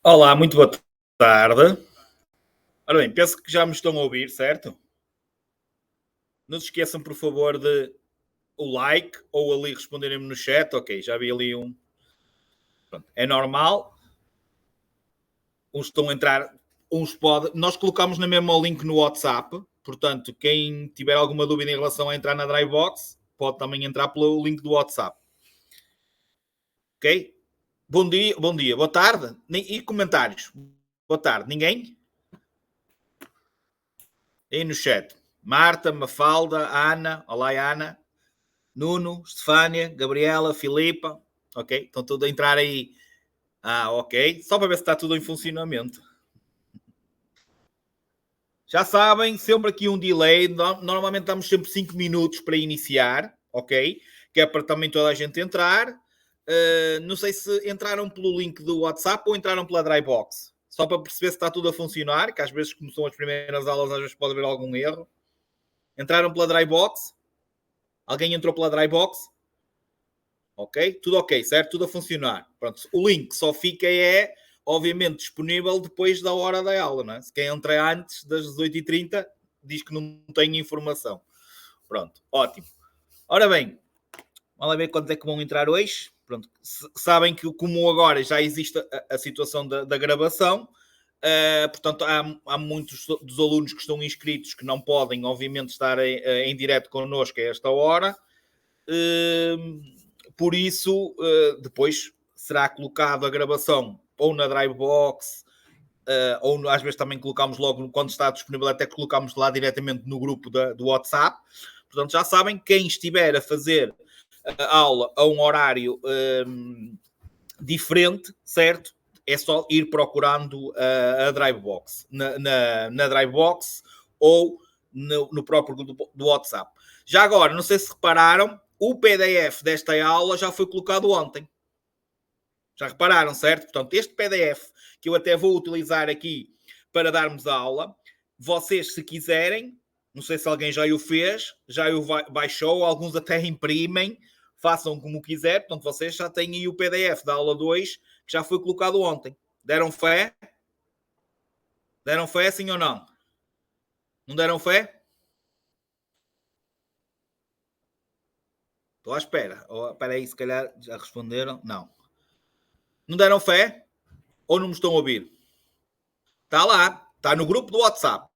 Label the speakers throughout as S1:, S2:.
S1: Olá, muito boa tarde. Ora bem, penso que já me estão a ouvir, certo? Não se esqueçam, por favor, de o like ou ali responderem-me no chat. Ok, já vi ali um. Pronto, é normal. Uns estão a entrar, uns podem. Nós colocamos na mesma o link no WhatsApp. Portanto, quem tiver alguma dúvida em relação a entrar na Drivebox, pode também entrar pelo link do WhatsApp. Ok? Bom dia, boa tarde. E comentários? Boa tarde. Ninguém? Aí no chat. Marta, Mafalda, Ana. Olá, Ana. Nuno, Estefânia, Gabriela, Filipa. Ok? Estão tudo a entrar aí. Ah, ok. Só para ver se está tudo em funcionamento. Já sabem, sempre aqui um delay. Normalmente damos sempre 5 minutos para iniciar, ok? Que é para também toda a gente entrar. Não sei se entraram pelo link do WhatsApp ou entraram pela Drybox. Só para perceber se está tudo a funcionar, que às vezes, como são as primeiras aulas, às vezes pode haver algum erro. Entraram pela Drybox? Alguém entrou pela Drybox? Ok? Tudo ok, certo? Tudo a funcionar. Pronto. O link só fica obviamente, disponível depois da hora da aula, não é? Se quem entra antes das 18h30 diz que não tem informação. Pronto, ótimo. Ora bem, vamos lá ver quantos é que vão entrar hoje. Pronto, sabem que como agora já existe a situação da gravação, portanto, há muitos dos alunos que estão inscritos que não podem, obviamente, estar em direto connosco a esta hora. Por isso, depois será colocado a gravação ou na Drivebox, ou às vezes também colocamos logo, quando está disponível, até colocamos lá diretamente no grupo do WhatsApp. Portanto, já sabem, quem estiver a fazer a aula a um horário diferente, certo? É só ir procurando a Drivebox na Drivebox ou no próprio grupo do WhatsApp. Já agora, não sei se repararam, o PDF desta aula já foi colocado ontem. Já repararam, certo? Portanto, este PDF que eu até vou utilizar aqui para darmos a aula, vocês, se quiserem, não sei se alguém já o fez, já o baixou, alguns até imprimem, façam como quiser. Portanto, vocês já têm aí o PDF da aula 2 que já foi colocado ontem. Deram fé? Deram fé, sim ou não? Não deram fé? Estou à espera. Espera aí, se calhar já responderam. Não. Não deram fé? Ou não me estão a ouvir? Está lá. Está no grupo do WhatsApp.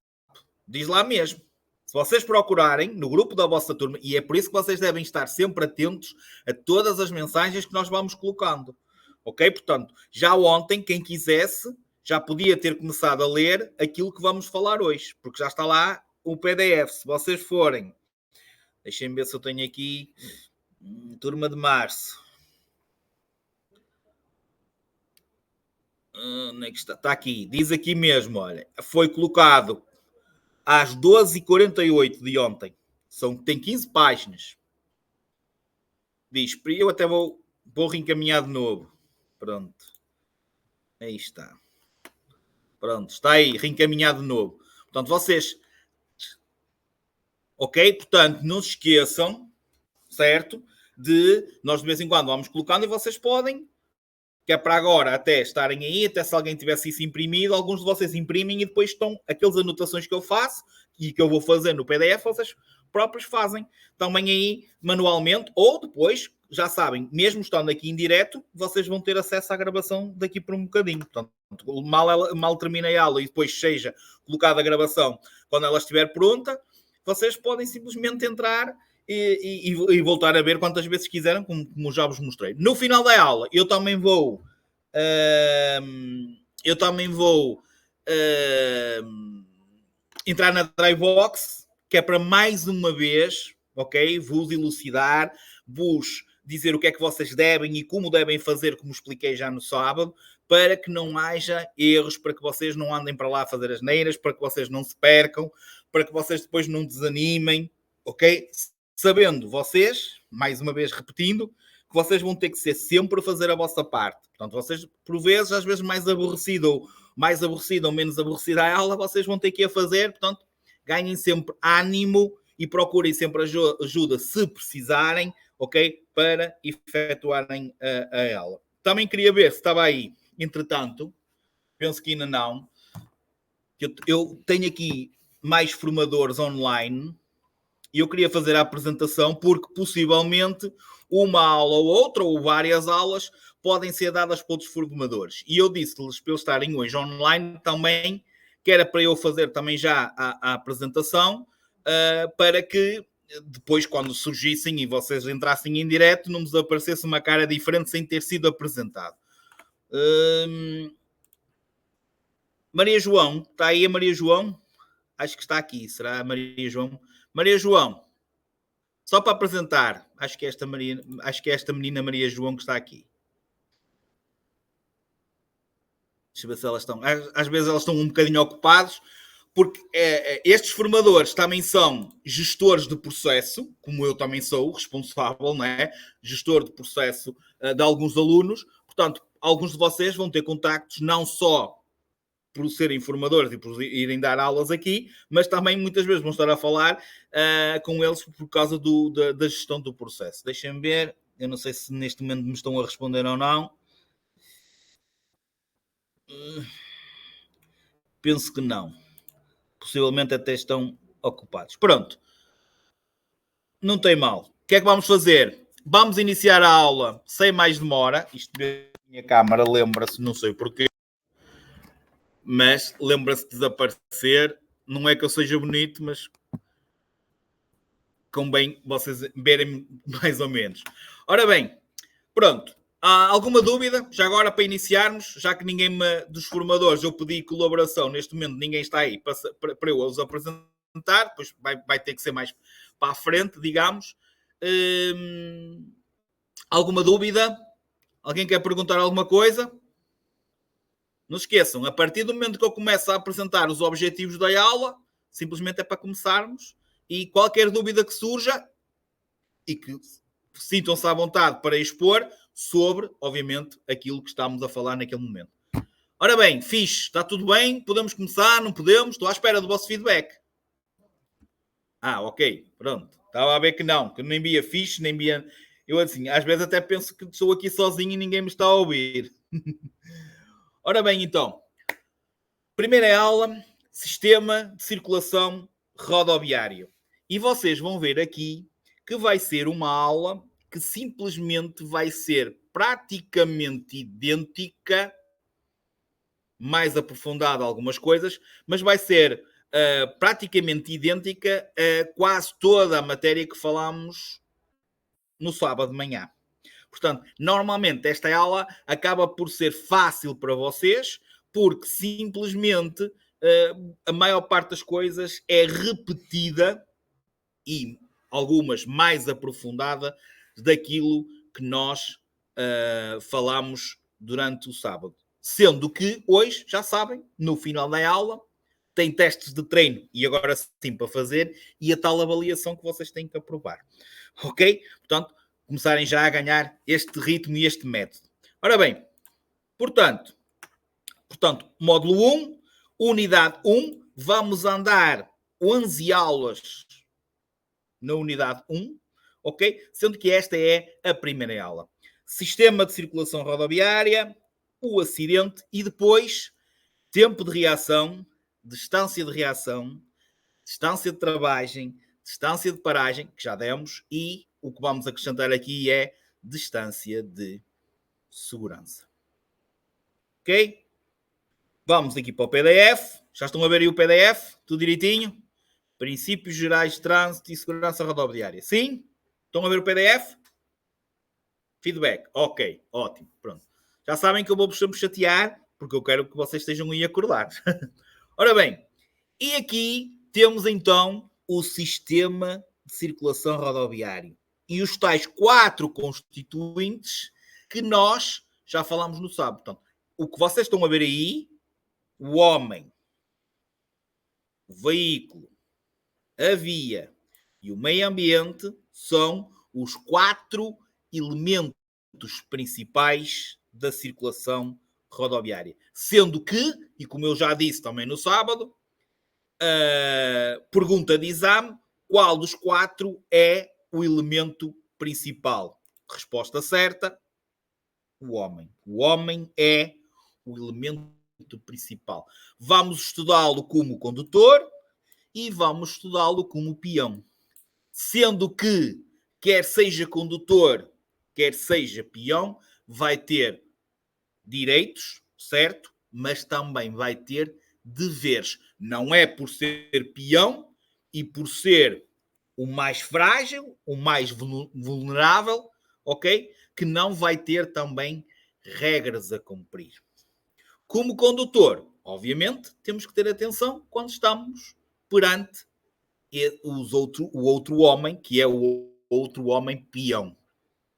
S1: Diz lá mesmo. Se vocês procurarem no grupo da vossa turma, e é por isso que vocês devem estar sempre atentos a todas as mensagens que nós vamos colocando. Ok? Portanto, já ontem, quem quisesse, já podia ter começado a ler aquilo que vamos falar hoje, porque já está lá o PDF. Se vocês forem, deixem-me ver se eu tenho aqui, turma de março. Onde é que está? Está aqui. Diz aqui mesmo, olha, foi colocado às 12h48 de ontem. Tem 15 páginas. Diz, eu até vou reencaminhar de novo. Pronto. Aí está. Pronto, está aí, reencaminhado de novo. Portanto, vocês. Ok? Portanto, não se esqueçam, certo? De nós de vez em quando vamos colocando e vocês podem, que é para agora até estarem aí, até se alguém tivesse isso imprimido, alguns de vocês imprimem e depois estão aquelas anotações que eu faço e que eu vou fazer no PDF, vocês próprios fazem também aí manualmente, ou depois, já sabem, mesmo estando aqui em direto, vocês vão ter acesso à gravação daqui por um bocadinho. Portanto, mal terminei a aula e depois seja colocada a gravação quando ela estiver pronta, vocês podem simplesmente entrar e voltar a ver quantas vezes quiserem, como já vos mostrei. No final da aula, eu também vou entrar na Drybox, que é para mais uma vez, ok, vos elucidar, vos dizer o que é que vocês devem e como devem fazer, como expliquei já no sábado, para que não haja erros, para que vocês não andem para lá a fazer as neiras, para que vocês não se percam, para que vocês depois não desanimem, ok? Sabendo vocês, mais uma vez repetindo, que vocês vão ter que ser sempre a fazer a vossa parte. Portanto, vocês, por vezes, às vezes mais aborrecido ou menos aborrecida a aula, vocês vão ter que ir a fazer. Portanto, ganhem sempre ânimo e procurem sempre ajuda se precisarem, ok? Para efetuarem a aula. Também queria ver se estava aí, entretanto, penso que ainda não. Eu tenho aqui mais formadores online e eu queria fazer a apresentação porque possivelmente uma aula ou outra, ou várias aulas, podem ser dadas por outros formadores. E eu disse-lhes para eles estarem hoje online também, que era para eu fazer também já a apresentação, para que depois, quando surgissem e vocês entrassem em direto, não vos aparecesse uma cara diferente sem ter sido apresentado. Maria João, está aí a Maria João? Acho que está aqui, será a Maria João? Maria João, só para apresentar, acho que é esta menina Maria João que está aqui. Deixa eu ver se elas estão. Às vezes elas estão um bocadinho ocupados, porque estes formadores também são gestores de processo, como eu também sou, responsável, não é? Gestor de processo de alguns alunos. Portanto, alguns de vocês vão ter contactos não só por serem formadores e por irem dar aulas aqui, mas também muitas vezes vão estar a falar com eles por causa da gestão do processo. Deixem-me ver, eu não sei se neste momento me estão a responder ou não. Penso que não. Possivelmente até estão ocupados. Pronto. Não tem mal. O que é que vamos fazer? Vamos iniciar a aula sem mais demora. Isto a minha câmara lembra-se, não sei porquê, mas lembra-se de desaparecer. Não é que eu seja bonito, mas convém vocês verem mais ou menos. Ora bem, pronto. Há alguma dúvida? Já agora para iniciarmos, já que dos formadores eu pedi colaboração, neste momento ninguém está aí para eu os apresentar, pois vai ter que ser mais para a frente, digamos. Alguma dúvida? Alguém quer perguntar alguma coisa? Não se esqueçam, a partir do momento que eu começo a apresentar os objetivos da aula, simplesmente é para começarmos e qualquer dúvida que surja e que sintam-se à vontade para expor sobre, obviamente, aquilo que estamos a falar naquele momento. Ora bem, fixe, está tudo bem? Podemos começar? Não podemos? Estou à espera do vosso feedback. Ok, pronto. Estava a ver que não, que nem via fixe, nem via... Eu, assim, às vezes até penso que estou aqui sozinho e ninguém me está a ouvir. Ora bem, então. Primeira aula, Sistema de Circulação Rodoviário. E vocês vão ver aqui que vai ser uma aula que simplesmente vai ser praticamente idêntica, mais aprofundada algumas coisas, mas vai ser praticamente idêntica a quase toda a matéria que falámos no sábado de manhã. Portanto, normalmente esta aula acaba por ser fácil para vocês, porque simplesmente a maior parte das coisas é repetida e algumas mais aprofundada daquilo que nós falámos durante o sábado. Sendo que hoje, já sabem, no final da aula, tem testes de treino e agora sim para fazer e a tal avaliação que vocês têm que aprovar. Ok? Portanto, começarem já a ganhar este ritmo e este método. Ora bem, portanto, módulo 1, unidade 1, vamos andar 11 aulas na unidade 1, ok? Sendo que esta é a primeira aula. Sistema de circulação rodoviária, o acidente e depois tempo de reação, distância de reação, distância de travagem, distância de paragem, que já demos, e o que vamos acrescentar aqui é distância de segurança. Ok? Vamos aqui para o PDF. Já estão a ver aí o PDF? Tudo direitinho? Princípios Gerais de Trânsito e Segurança Rodoviária. Sim? Estão a ver o PDF? Feedback. Ok, ótimo. Pronto. Já sabem que eu vou sempre chatear, porque eu quero que vocês estejam aí acordados. Ora bem, e aqui temos então o sistema de circulação rodoviário. E os tais 4 constituintes que nós já falámos no sábado. Portanto, o que vocês estão a ver aí, o homem, o veículo, a via e o meio ambiente são os 4 elementos principais da circulação rodoviária. Sendo que, e como eu já disse também no sábado, pergunta de exame, qual dos 4 é o elemento principal? Resposta certa, o homem. O homem é o elemento principal. Vamos estudá-lo como condutor e vamos estudá-lo como peão. Sendo que, quer seja condutor, quer seja peão, vai ter direitos, certo? Mas também vai ter deveres. Não é por ser peão e por ser o mais frágil, o mais vulnerável, ok? Que não vai ter também regras a cumprir. Como condutor, obviamente, temos que ter atenção quando estamos perante o outro homem, que é o outro homem peão.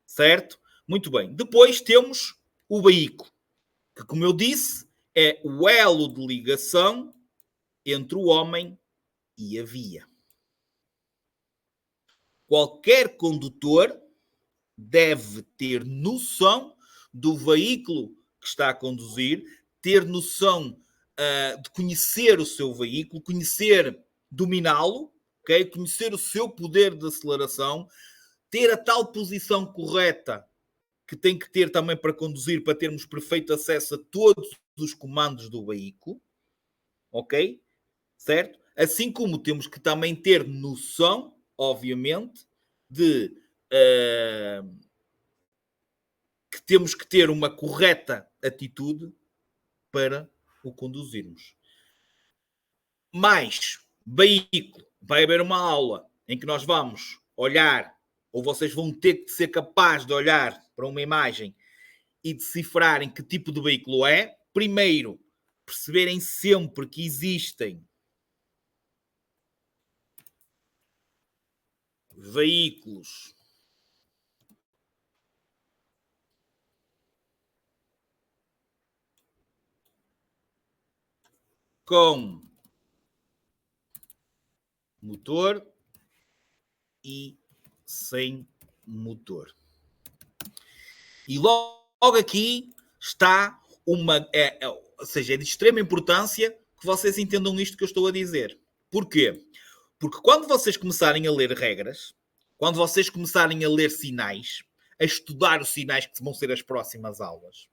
S1: Certo? Muito bem. Depois temos o veículo, que, como eu disse, é o elo de ligação entre o homem e a via. Qualquer condutor deve ter noção do veículo que está a conduzir, ter noção de conhecer o seu veículo, conhecer, dominá-lo, okay? Conhecer o seu poder de aceleração, ter a tal posição correta que tem que ter também para conduzir, para termos perfeito acesso a todos os comandos do veículo, ok? Certo? Assim como temos que também ter noção, obviamente, de que temos que ter uma correta atitude para o conduzirmos. Mais veículo, vai haver uma aula em que nós vamos olhar, ou vocês vão ter que ser capazes de olhar para uma imagem e decifrarem que tipo de veículo é. Primeiro, perceberem sempre que existem veículos com motor e sem motor. E logo aqui está uma... ou seja, é de extrema importância que vocês entendam isto que eu estou a dizer. Porquê? Porque quando vocês começarem a ler regras, quando vocês começarem a ler sinais, a estudar os sinais que vão ser as próximas aulas,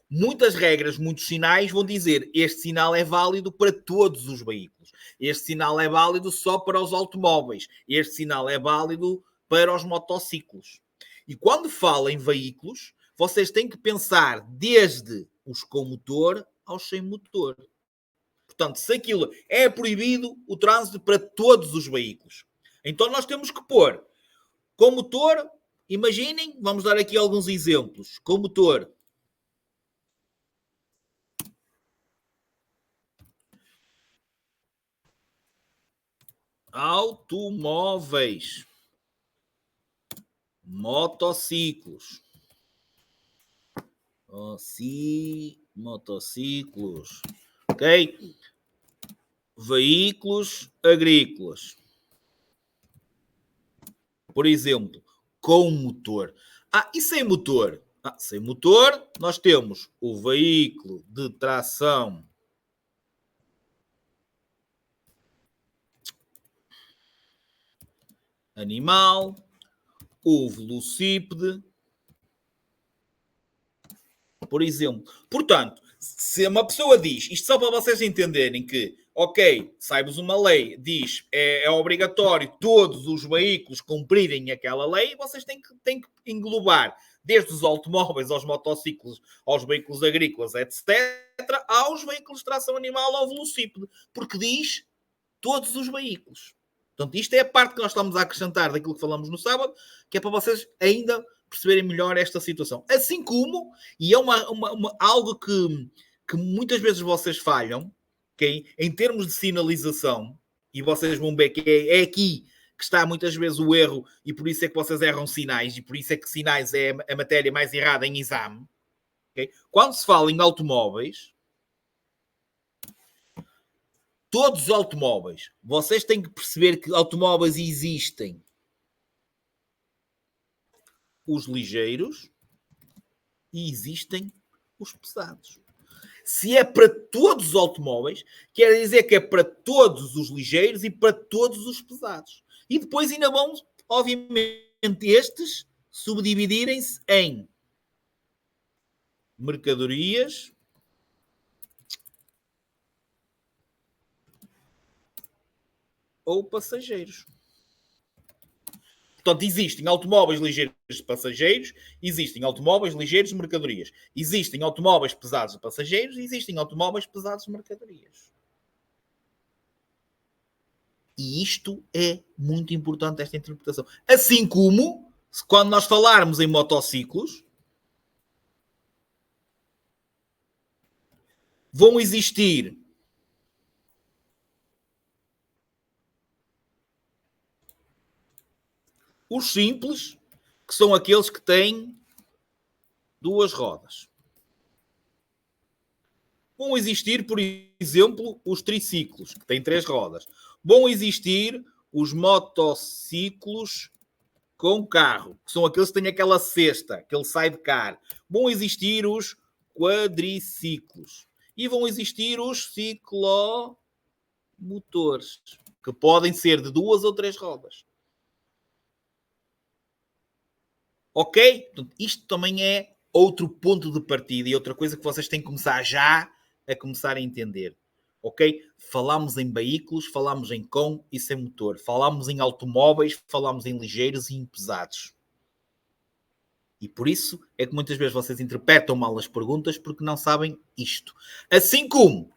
S1: muitas regras, muitos sinais vão dizer este sinal é válido para todos os veículos. Este sinal é válido só para os automóveis. Este sinal é válido para os motociclos. E quando falo em veículos, vocês têm que pensar desde os com motor aos sem motor. Portanto, se aquilo é proibido o trânsito para todos os veículos. Então nós temos que pôr com motor, imaginem, vamos dar aqui alguns exemplos. Com motor, automóveis, motociclos, motociclos, ok? Veículos agrícolas, por exemplo, com motor. E sem motor? Sem motor, nós temos o veículo de tração animal, o velocípede, por exemplo. Portanto, se uma pessoa diz, isto só para vocês entenderem que, ok, saibos uma lei, diz é obrigatório todos os veículos cumprirem aquela lei, vocês têm que englobar desde os automóveis, aos motociclos, aos veículos agrícolas, etc., aos veículos de tração animal, ao velocípede, porque diz todos os veículos. Portanto, isto é a parte que nós estamos a acrescentar daquilo que falamos no sábado, que é para vocês ainda perceberem melhor esta situação. Assim como, e é algo que muitas vezes vocês falham, okay? Em termos de sinalização, e vocês vão ver que é aqui que está muitas vezes o erro, e por isso é que vocês erram sinais, e por isso é que sinais é a matéria mais errada em exame. Okay? Quando se fala em automóveis, todos os automóveis, vocês têm que perceber que automóveis existem os ligeiros e existem os pesados. Se é para todos os automóveis, quer dizer que é para todos os ligeiros e para todos os pesados. E depois ainda vão, obviamente, estes subdividirem-se em mercadorias ou passageiros. Portanto, existem automóveis ligeiros de passageiros, existem automóveis ligeiros de mercadorias, existem automóveis pesados de passageiros e existem automóveis pesados de mercadorias. E isto é muito importante, esta interpretação. Assim como, quando nós falarmos em motociclos, vão existir os simples, que são aqueles que têm duas rodas. Vão existir, por exemplo, os triciclos, que têm 3 rodas. Vão existir os motociclos com carro, que são aqueles que têm aquela cesta, aquele sidecar. Vão existir os quadriciclos. E vão existir os ciclomotores, que podem ser de 2 ou 3 rodas. Ok? Portanto, isto também é outro ponto de partida e outra coisa que vocês têm que começar já a começar a entender. Ok? Falamos em veículos, falamos em com e sem motor. Falamos em automóveis, falamos em ligeiros e em pesados. E por isso é que muitas vezes vocês interpretam mal as perguntas porque não sabem isto. Assim como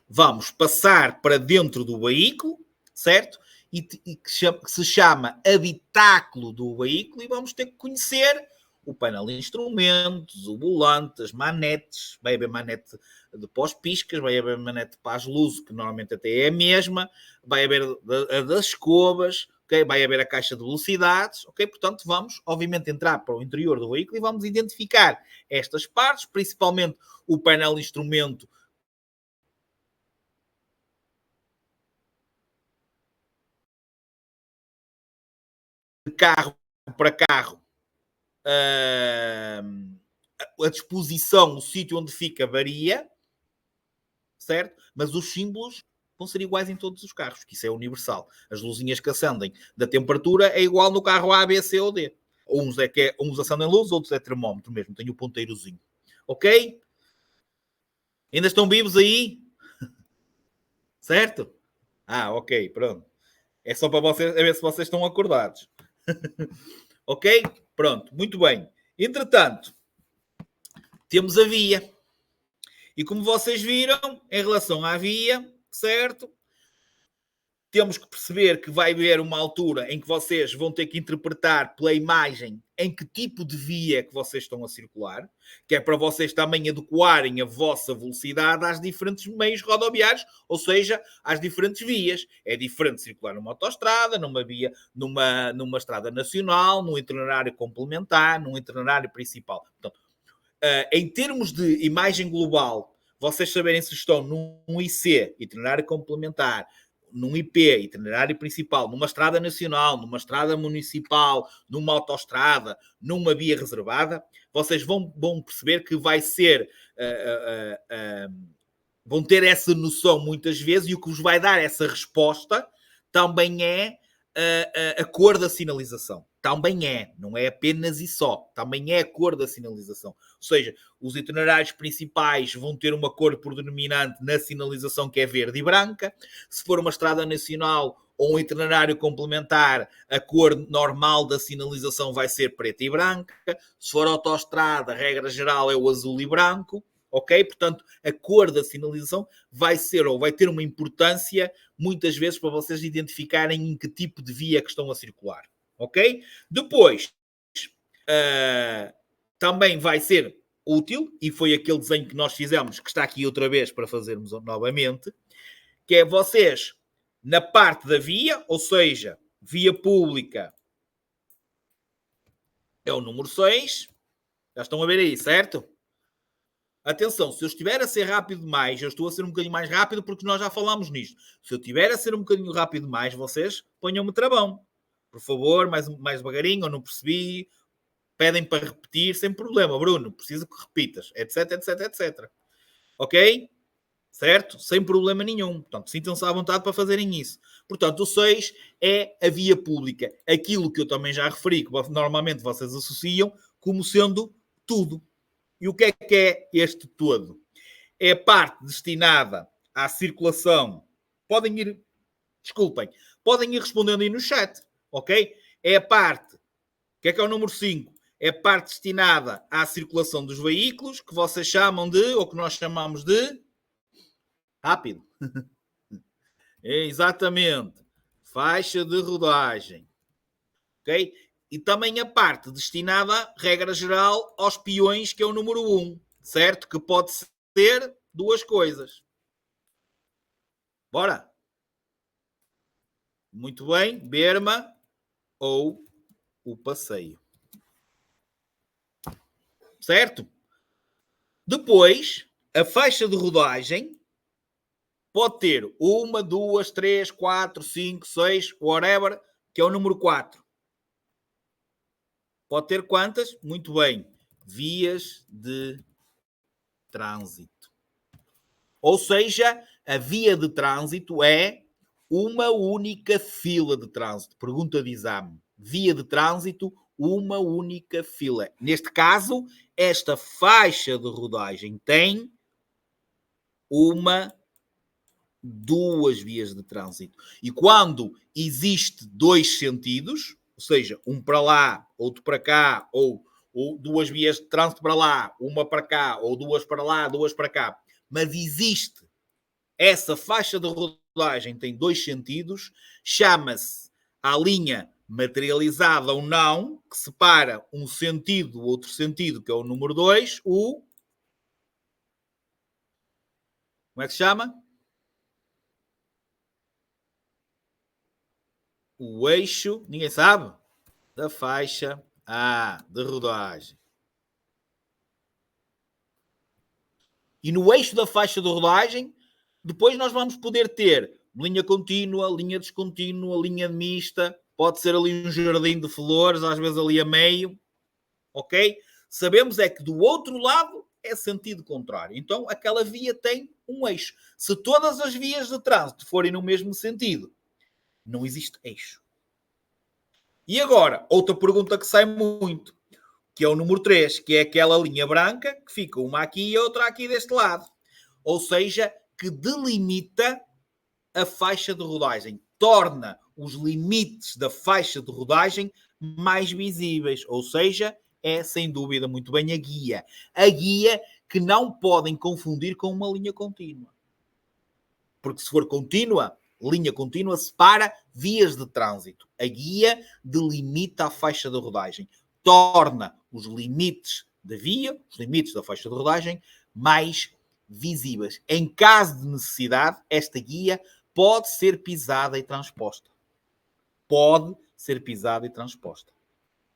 S1: vamos passar para dentro do veículo, certo? E que se chama habitáculo do veículo e vamos ter que conhecer o painel de instrumentos, o volante, as manetes, vai haver manete de pós-piscas, vai haver manete para as luzes, que normalmente até é a mesma, vai haver a das escovas, okay? Vai haver a caixa de velocidades, ok? Portanto, vamos, obviamente, entrar para o interior do veículo e vamos identificar estas partes, principalmente o painel de instrumento, de carro para carro, a disposição, o sítio onde fica varia, certo? Mas os símbolos vão ser iguais em todos os carros, que isso é universal. As luzinhas que acendem da temperatura é igual no carro A, B, C ou D. Uns acendem luz, outros é termómetro mesmo, tem o ponteirozinho. Ok? Ainda estão vivos aí? Certo? Ah, ok, pronto. É só para vocês, a ver se vocês estão acordados. Ok? Pronto, muito bem. Entretanto, temos a via. E como vocês viram, em relação à via, certo? Temos que perceber que vai haver uma altura em que vocês vão ter que interpretar pela imagem em que tipo de via que vocês estão a circular, que é para vocês também adequarem a vossa velocidade às diferentes meios rodoviários, ou seja, às diferentes vias. É diferente circular numa autoestrada, numa via, numa estrada nacional, num itinerário complementar, num itinerário principal. Portanto, em termos de imagem global, vocês saberem se estão num IC, itinerário complementar, num IP, itinerário principal, numa estrada nacional, numa estrada municipal, numa autoestrada, numa via reservada, vocês vão perceber que vai ser... vão ter essa noção muitas vezes e o que vos vai dar essa resposta também é a cor da sinalização. Também é, não é apenas e só, também é a cor da sinalização. Ou seja, os itinerários principais vão ter uma cor predominante na sinalização que é verde e branca. Se for uma estrada nacional ou um itinerário complementar, a cor normal da sinalização vai ser preta e branca. Se for autoestrada, a regra geral é o azul e branco. Ok? Portanto, a cor da sinalização vai ser ou vai ter uma importância muitas vezes para vocês identificarem em que tipo de via que estão a circular. Ok? Depois, também vai ser útil, e foi aquele desenho que nós fizemos, que está aqui outra vez para fazermos novamente, que é vocês, na parte da via, ou seja, via pública, é o número 6. Já estão a ver aí, certo? Atenção, se eu estiver a ser rápido demais, eu estou a ser um bocadinho mais rápido porque nós já falámos nisto. Se eu estiver a ser um bocadinho rápido demais, vocês ponham-me travão. Por favor, mais devagarinho, eu não percebi. Pedem para repetir sem problema. Bruno, preciso que repitas, etc, etc, etc. Ok? Certo? Sem problema nenhum. Portanto, sintam-se à vontade para fazerem isso. Portanto, o 6 é a via pública. Aquilo que eu também já referi, que normalmente vocês associam como sendo tudo. E o que é este todo? É a parte destinada à circulação. Podem ir Desculpem. Podem ir respondendo aí no chat, ok? É a parte, o que é o número 5? É a parte destinada à circulação dos veículos, que vocês chamam de, ou que nós chamamos de... Rápido. É exatamente. Faixa de rodagem. Ok? E também a parte destinada, regra geral, aos peões, que é o número 1. Certo? Que pode ser duas coisas. Bora? Muito bem. Berma ou o passeio. Certo? Depois, a faixa de rodagem pode ter 1, 2, 3, 4, 5, 6, whatever, que é o número 4. Pode ter quantas? Muito bem. Vias de trânsito. Ou seja, a via de trânsito é uma única fila de trânsito. Pergunta de exame. Via de trânsito, uma única fila. Neste caso, esta faixa de rodagem tem duas vias de trânsito. E quando existe dois sentidos, ou seja, um para lá, outro para cá, ou duas vias de trânsito para lá, uma para cá, ou duas para lá, duas para cá, mas existe essa faixa de rodagem tem dois sentidos, chama-se a linha materializada ou não, que separa um sentido do outro sentido, que é o número 2, como é que se chama? O eixo, ninguém sabe? Da faixa de rodagem. E no eixo da faixa de rodagem, depois nós vamos poder ter linha contínua, linha descontínua, linha mista, pode ser ali um jardim de flores, às vezes ali a meio, ok? Sabemos é que do outro lado é sentido contrário. Então aquela via tem um eixo. Se todas as vias de trânsito forem no mesmo sentido, não existe eixo. E agora, outra pergunta que sai muito, que é o número 3, que é aquela linha branca que fica uma aqui e outra aqui deste lado. Ou seja, que delimita a faixa de rodagem, torna os limites da faixa de rodagem mais visíveis. Ou seja, é sem dúvida muito bem a guia. A guia que não podem confundir com uma linha contínua. Porque se for contínua, linha contínua separa vias de trânsito. A guia delimita a faixa de rodagem. Torna os limites da via, os limites da faixa de rodagem, mais visíveis. Em caso de necessidade, esta guia pode ser pisada e transposta. Pode ser pisada e transposta.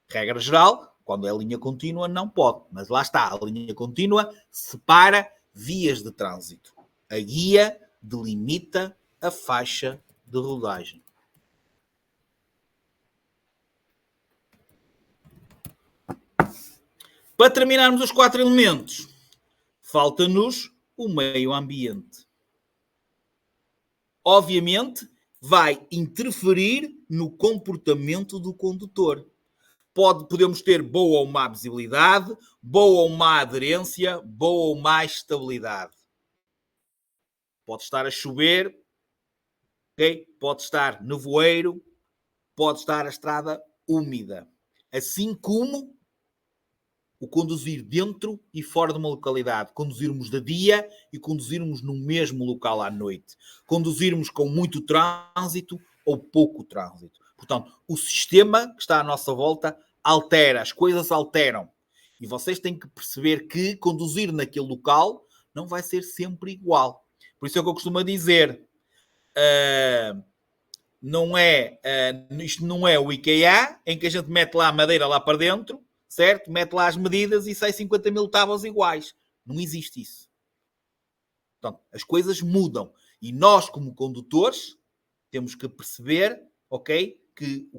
S1: Regra geral, quando é linha contínua, não pode. Mas lá está, a linha contínua separa vias de trânsito. A guia delimita a faixa de rodagem. Para terminarmos os 4 elementos, falta-nos o meio ambiente. Obviamente, vai interferir no comportamento do condutor. Podemos ter boa ou má visibilidade, boa ou má aderência, boa ou má estabilidade. Pode estar a chover, okay? Pode estar nevoeiro, pode estar a estrada úmida. Assim como o conduzir dentro e fora de uma localidade. Conduzirmos de dia e conduzirmos no mesmo local à noite. Conduzirmos com muito trânsito ou pouco trânsito. Portanto, o sistema que está à nossa volta altera, as coisas alteram. E vocês têm que perceber que conduzir naquele local não vai ser sempre igual. Por isso é o que eu costumo dizer. Isto não é o IKEA, em que a gente mete lá a madeira lá para dentro, certo? Mete lá as medidas e sai 50 mil tábuas iguais. Não existe isso. Portanto, as coisas mudam. E nós, como condutores, temos que perceber, ok?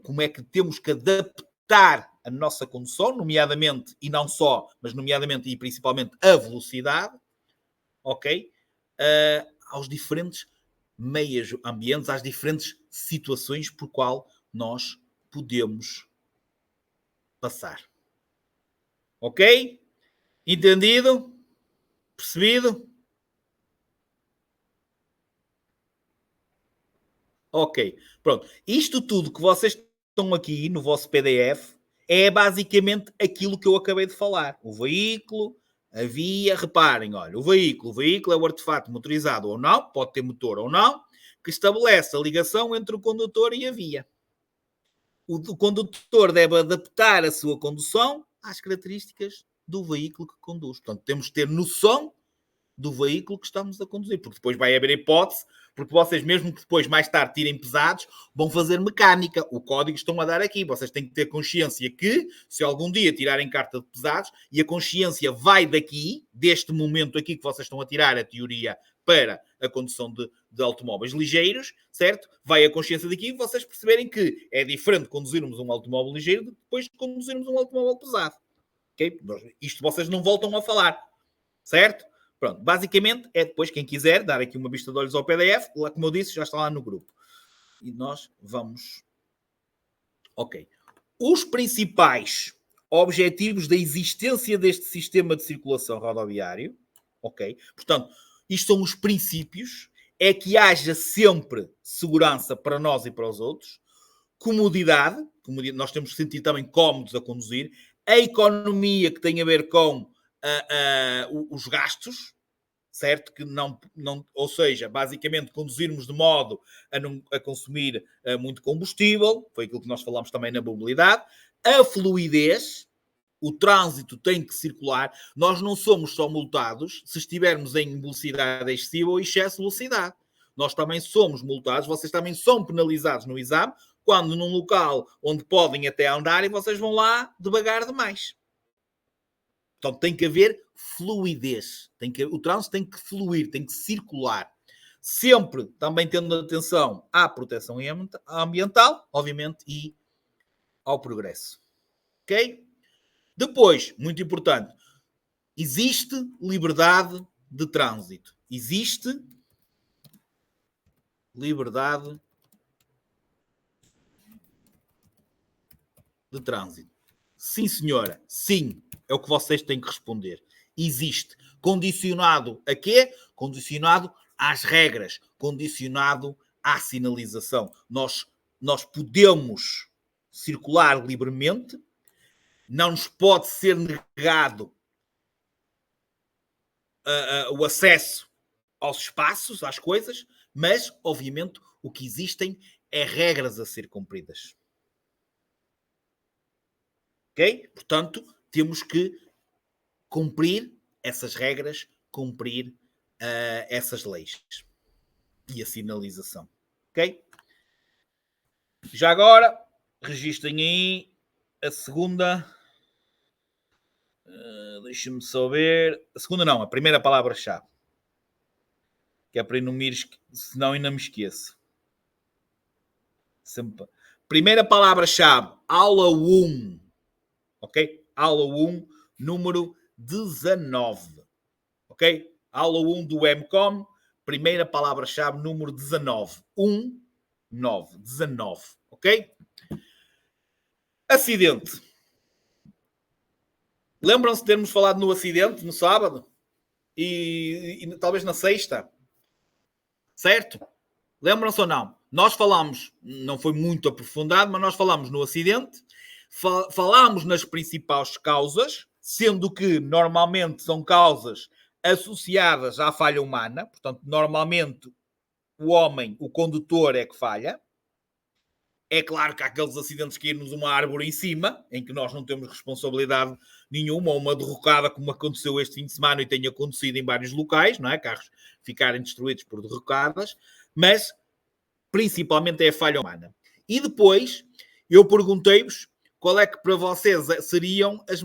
S1: Como é que temos que adaptar a nossa condução, nomeadamente, e não só, mas nomeadamente e principalmente a velocidade, ok? Aos diferentes meios ambientes, às diferentes situações por qual nós podemos passar. Ok? Entendido? Percebido? Ok, pronto. Isto tudo que vocês estão aqui no vosso PDF é basicamente aquilo que eu acabei de falar. O veículo, a via, reparem, olha, o veículo é o artefato motorizado ou não, pode ter motor ou não, que estabelece a ligação entre o condutor e a via. O condutor deve adaptar a sua condução às características do veículo que conduz. Portanto, temos que ter noção do veículo que estamos a conduzir, porque depois vai haver hipótese, porque vocês, mesmo que depois mais tarde tirem pesados, vão fazer mecânica. O código estão a dar aqui. Vocês têm que ter consciência que, se algum dia tirarem carta de pesados, e a consciência vai daqui, deste momento aqui que vocês estão a tirar a teoria para a condução de automóveis ligeiros, certo? Vai a consciência daqui e vocês perceberem que é diferente conduzirmos um automóvel ligeiro do que depois conduzirmos um automóvel pesado. Okay? Isto vocês não voltam a falar, certo? Pronto, basicamente é depois, quem quiser, dar aqui uma vista de olhos ao PDF, lá como eu disse, já está lá no grupo. E nós vamos... Ok. Os principais objetivos da existência deste sistema de circulação rodoviário, ok? Portanto, isto são os princípios, é que haja sempre segurança para nós e para os outros, comodidade, nós temos que sentir também cómodos a conduzir, a economia que tem a ver com os gastos, certo? Que não, ou seja, basicamente conduzirmos de modo a consumir muito combustível, foi aquilo que nós falamos também na mobilidade, a fluidez, o trânsito tem que circular, nós não somos só multados se estivermos em velocidade excessiva ou excesso de velocidade. Nós também somos multados, vocês também são penalizados no exame, quando num local onde podem até andar e vocês vão lá devagar demais. Então tem que haver fluidez. O trânsito tem que fluir, tem que circular. Sempre também tendo atenção à proteção ambiental, obviamente, e ao progresso. Ok? Depois, muito importante, existe liberdade de trânsito. Existe liberdade de trânsito. Sim, senhora. Sim. É o que vocês têm que responder. Existe. Condicionado a quê? Condicionado às regras. Condicionado à sinalização. Nós podemos circular livremente. Não nos pode ser negado o acesso aos espaços, às coisas, mas, obviamente, o que existem é regras a ser cumpridas. Ok? Portanto, temos que cumprir essas regras, cumprir essas leis e a sinalização. Ok? Já agora, registrem aí a segunda. Deixa-me só ver. A segunda não, a primeira palavra-chave. Que é para não me senão ainda me esqueço. Sempre. Primeira palavra-chave, aula 1. Ok? Aula 1, número 19. Ok? Aula 1 do MCOM, primeira palavra-chave, número 19. 1, 9. 19. Ok? Acidente. Lembram-se de termos falado no acidente no sábado? E talvez na sexta? Certo? Lembram-se ou não? Nós falámos, não foi muito aprofundado, mas nós falámos no acidente, falámos nas principais causas, sendo que normalmente são causas associadas à falha humana, portanto, normalmente o homem, o condutor, é que falha. É claro que há aqueles acidentes que ir-nos uma árvore em cima, em que nós não temos responsabilidade nenhuma, ou uma derrocada, como aconteceu este fim de semana e tem acontecido em vários locais, não é? Carros ficarem destruídos por derrocadas, mas principalmente é a falha humana. E depois, eu perguntei-vos qual é que para vocês seriam as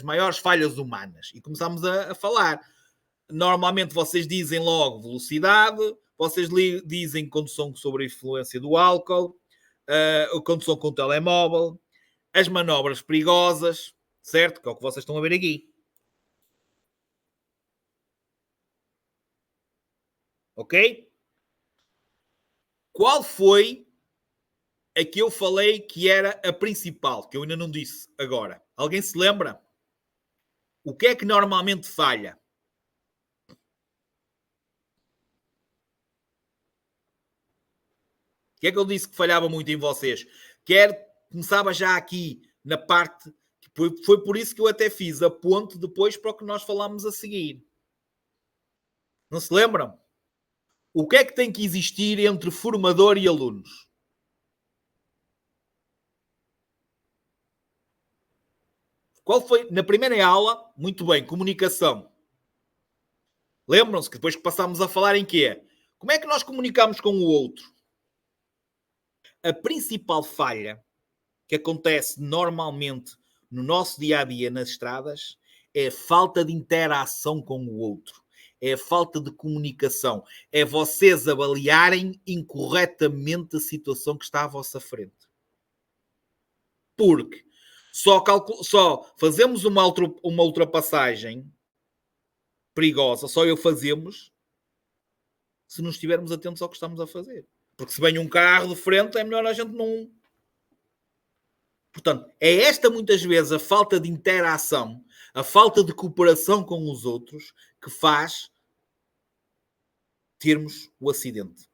S1: maiores falhas humanas. E começámos a falar. Normalmente vocês dizem logo velocidade, vocês dizem condução sob a influência do álcool, condução com o telemóvel, as manobras perigosas, certo? Que é o que vocês estão a ver aqui. Ok? Qual foi a que eu falei que era a principal, que eu ainda não disse agora? Alguém se lembra? O que é que normalmente falha? que é que eu disse que falhava muito em vocês? Começava já aqui na parte... Foi por isso que eu até fiz a ponte depois para o que nós falámos a seguir. Não se lembram? O que é que tem que existir entre formador e alunos? Qual foi? Na primeira aula, muito bem, comunicação. Lembram-se que depois que passámos a falar em quê? Como é que nós comunicamos com o outro? A principal falha que acontece normalmente no nosso dia a dia nas estradas é a falta de interação com o outro, é a falta de comunicação, é vocês avaliarem incorretamente a situação que está à vossa frente. Porque só fazemos uma ultrapassagem perigosa, só eu fazemos se não estivermos atentos ao que estamos a fazer. Porque se vem um carro de frente, é melhor a gente não... Portanto, é esta muitas vezes a falta de interação, a falta de cooperação com os outros que faz termos o acidente.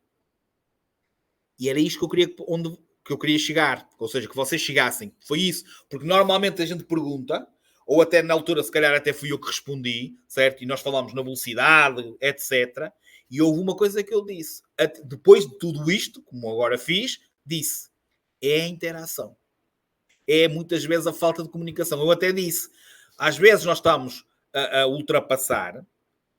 S1: E era isto que eu queria chegar, ou seja, que vocês chegassem. Foi isso, porque normalmente a gente pergunta, ou até na altura, se calhar até fui eu que respondi, certo? E nós falámos na velocidade, etc. E houve uma coisa que eu disse. Depois de tudo isto, como agora fiz, disse, é a interação. É muitas vezes a falta de comunicação. Eu até disse, às vezes nós estamos a ultrapassar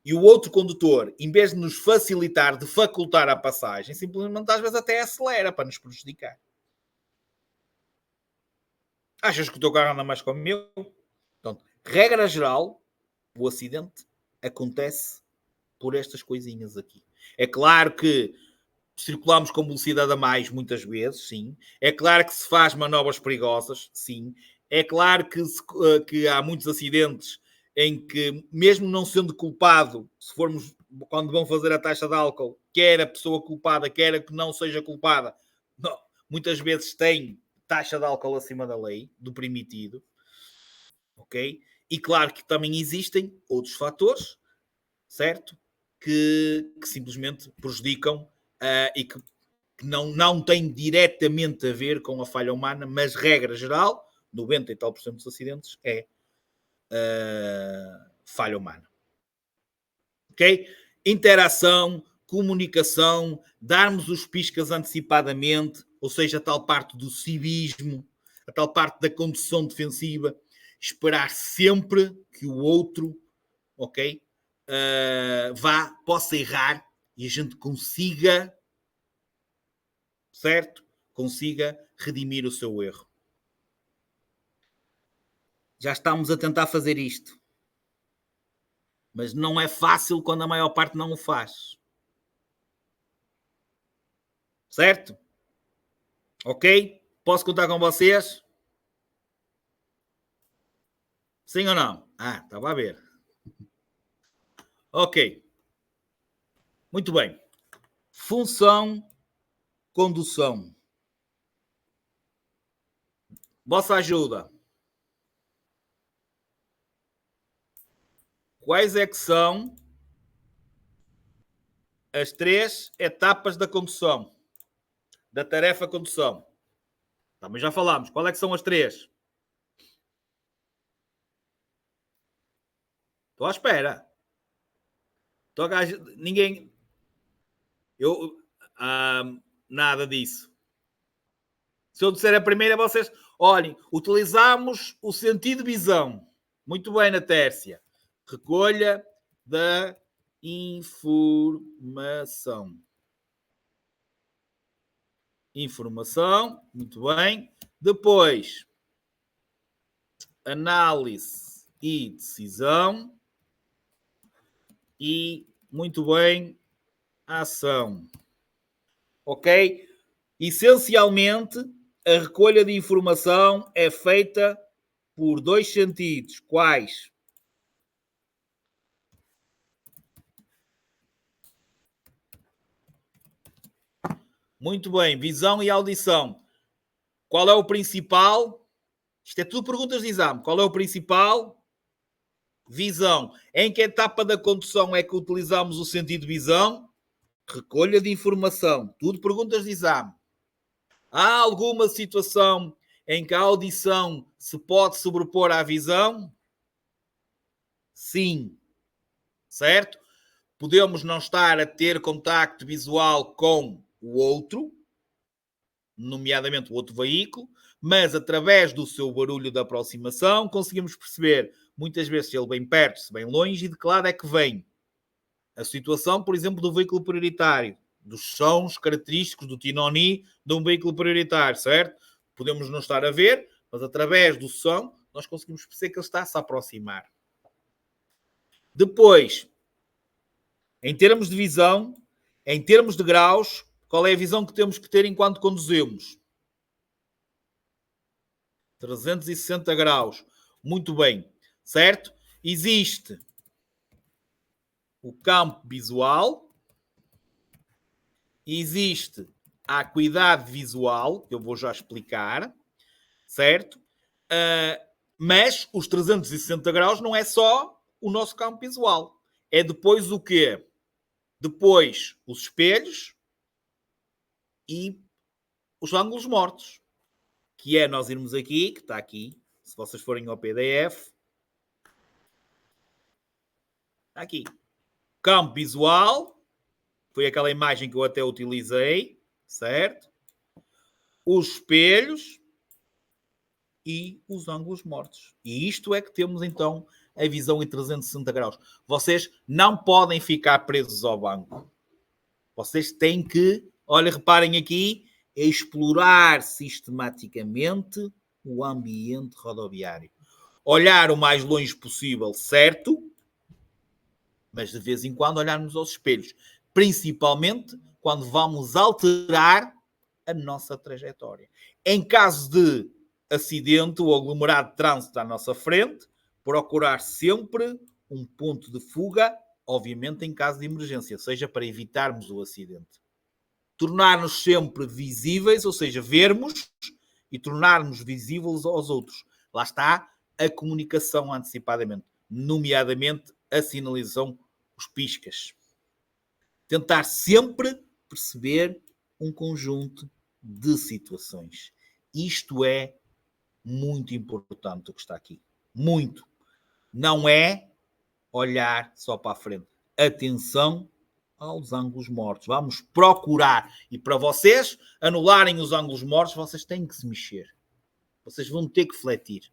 S1: e o outro condutor, em vez de nos facilitar, de facultar a passagem, simplesmente às vezes até acelera para nos prejudicar. Achas que o teu carro anda mais que o meu? Então, regra geral, o acidente acontece por estas coisinhas aqui. É claro que circulamos com velocidade a mais muitas vezes, sim. É claro que se faz manobras perigosas, sim. É claro que há muitos acidentes em que, mesmo não sendo culpado, se formos, quando vão fazer a taxa de álcool, quer a pessoa culpada, quer a que não seja culpada, não, muitas vezes tem taxa de álcool acima da lei, do permitido, ok? E claro que também existem outros fatores, certo? Que simplesmente prejudicam e que não têm diretamente a ver com a falha humana, mas regra geral, 90 e tal por cento dos acidentes é falha humana. Ok? Interação, comunicação, darmos os piscas antecipadamente, ou seja, a tal parte do civismo, a tal parte da condução defensiva, esperar sempre que o outro, ok, possa errar e a gente consiga, certo? Consiga redimir o seu erro. Já estamos a tentar fazer isto. Mas não é fácil quando a maior parte não o faz. Certo? Ok? Posso contar com vocês? Sim ou não? Estava a ver. Ok. Muito bem. Função, condução. Vossa ajuda. Quais é que são as 3 etapas da condução? Da tarefa condução. Também já falámos. Qual é que são as 3? Estou à espera. Ninguém... nada disso. Se eu disser a primeira, vocês... Olhem, utilizamos o sentido de visão. Muito bem, na Tércia. Recolha da informação. Informação, muito bem. Depois, análise e decisão. E, muito bem, ação. Ok? Essencialmente, a recolha de informação é feita por 2 sentidos. Quais? Muito bem, visão e audição. Qual é o principal? Isto é tudo perguntas de exame. Qual é o principal? Visão. Em que etapa da condução é que utilizamos o sentido de visão? Recolha de informação. Tudo perguntas de exame. Há alguma situação em que a audição se pode sobrepor à visão? Sim, certo? Podemos não estar a ter contacto visual com o outro, nomeadamente o outro veículo, mas através do seu barulho de aproximação conseguimos perceber muitas vezes se ele vem perto, se vem longe e de que lado é que vem. A situação, por exemplo, do veículo prioritário, dos sons característicos do tinoni de um veículo prioritário, certo? Podemos não estar a ver, mas através do som nós conseguimos perceber que ele está a se aproximar. Depois, em termos de visão, em termos de graus, qual é a visão que temos que ter enquanto conduzimos? 360 graus. Muito bem, certo? Existe o campo visual, existe a acuidade visual, que eu vou já explicar, certo? Mas os 360 graus não é só o nosso campo visual. É depois o quê? Depois os espelhos e os ângulos mortos. Que é nós irmos aqui, que está aqui, se vocês forem ao PDF, está aqui. Campo visual, foi aquela imagem que eu até utilizei, certo? Os espelhos e os ângulos mortos. E isto é que temos então a visão em 360 graus. Vocês não podem ficar presos ao banco. Vocês têm que, olha, reparem aqui, explorar sistematicamente o ambiente rodoviário. Olhar o mais longe possível, certo? Mas de vez em quando olharmos aos espelhos. Principalmente quando vamos alterar a nossa trajetória. Em caso de acidente ou aglomerado de trânsito à nossa frente, procurar sempre um ponto de fuga, obviamente em caso de emergência, seja para evitarmos o acidente. Tornar-nos sempre visíveis, ou seja, vermos e tornarmos visíveis aos outros. Lá está a comunicação antecipadamente, nomeadamente a sinalização, os piscas. Tentar sempre perceber um conjunto de situações. Isto é muito importante o que está aqui. Muito. Não é olhar só para a frente. Atenção aos ângulos mortos. Vamos procurar. E para vocês anularem os ângulos mortos, vocês têm que se mexer. Vocês vão ter que fletir.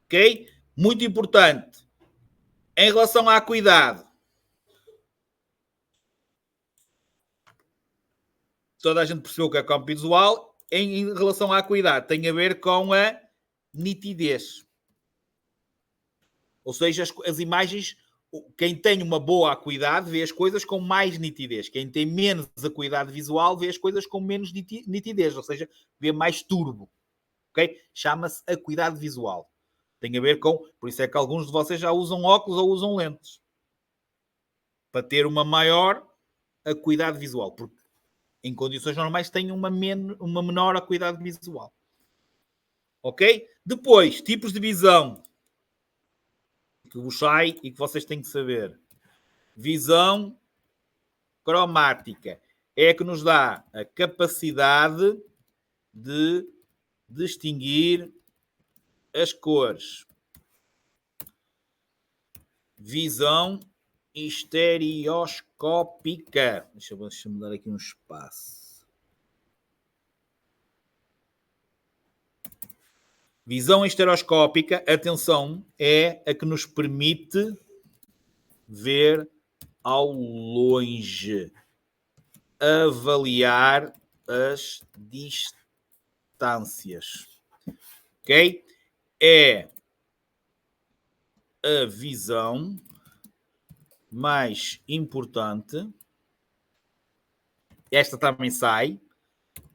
S1: Ok? Muito importante. Em relação à acuidade. Toda a gente percebeu que é campo visual. Em relação à acuidade, tem a ver com a nitidez. Ou seja, as imagens, quem tem uma boa acuidade vê as coisas com mais nitidez. Quem tem menos acuidade visual vê as coisas com menos nitidez, ou seja, vê mais turbo. Okay? Chama-se acuidade visual. Tem a ver com... Por isso é que alguns de vocês já usam óculos ou usam lentes. Para ter uma maior acuidade visual. Porque em condições normais têm uma menor acuidade visual. Ok? Depois, tipos de visão que vos sai e que vocês têm que saber. Visão cromática é a que nos dá a capacidade de distinguir as cores. Visão estereoscópica. Deixa-me dar aqui um espaço. Visão estereoscópica, atenção, é a que nos permite ver ao longe, avaliar as distâncias. Ok? É a visão mais importante. Esta também sai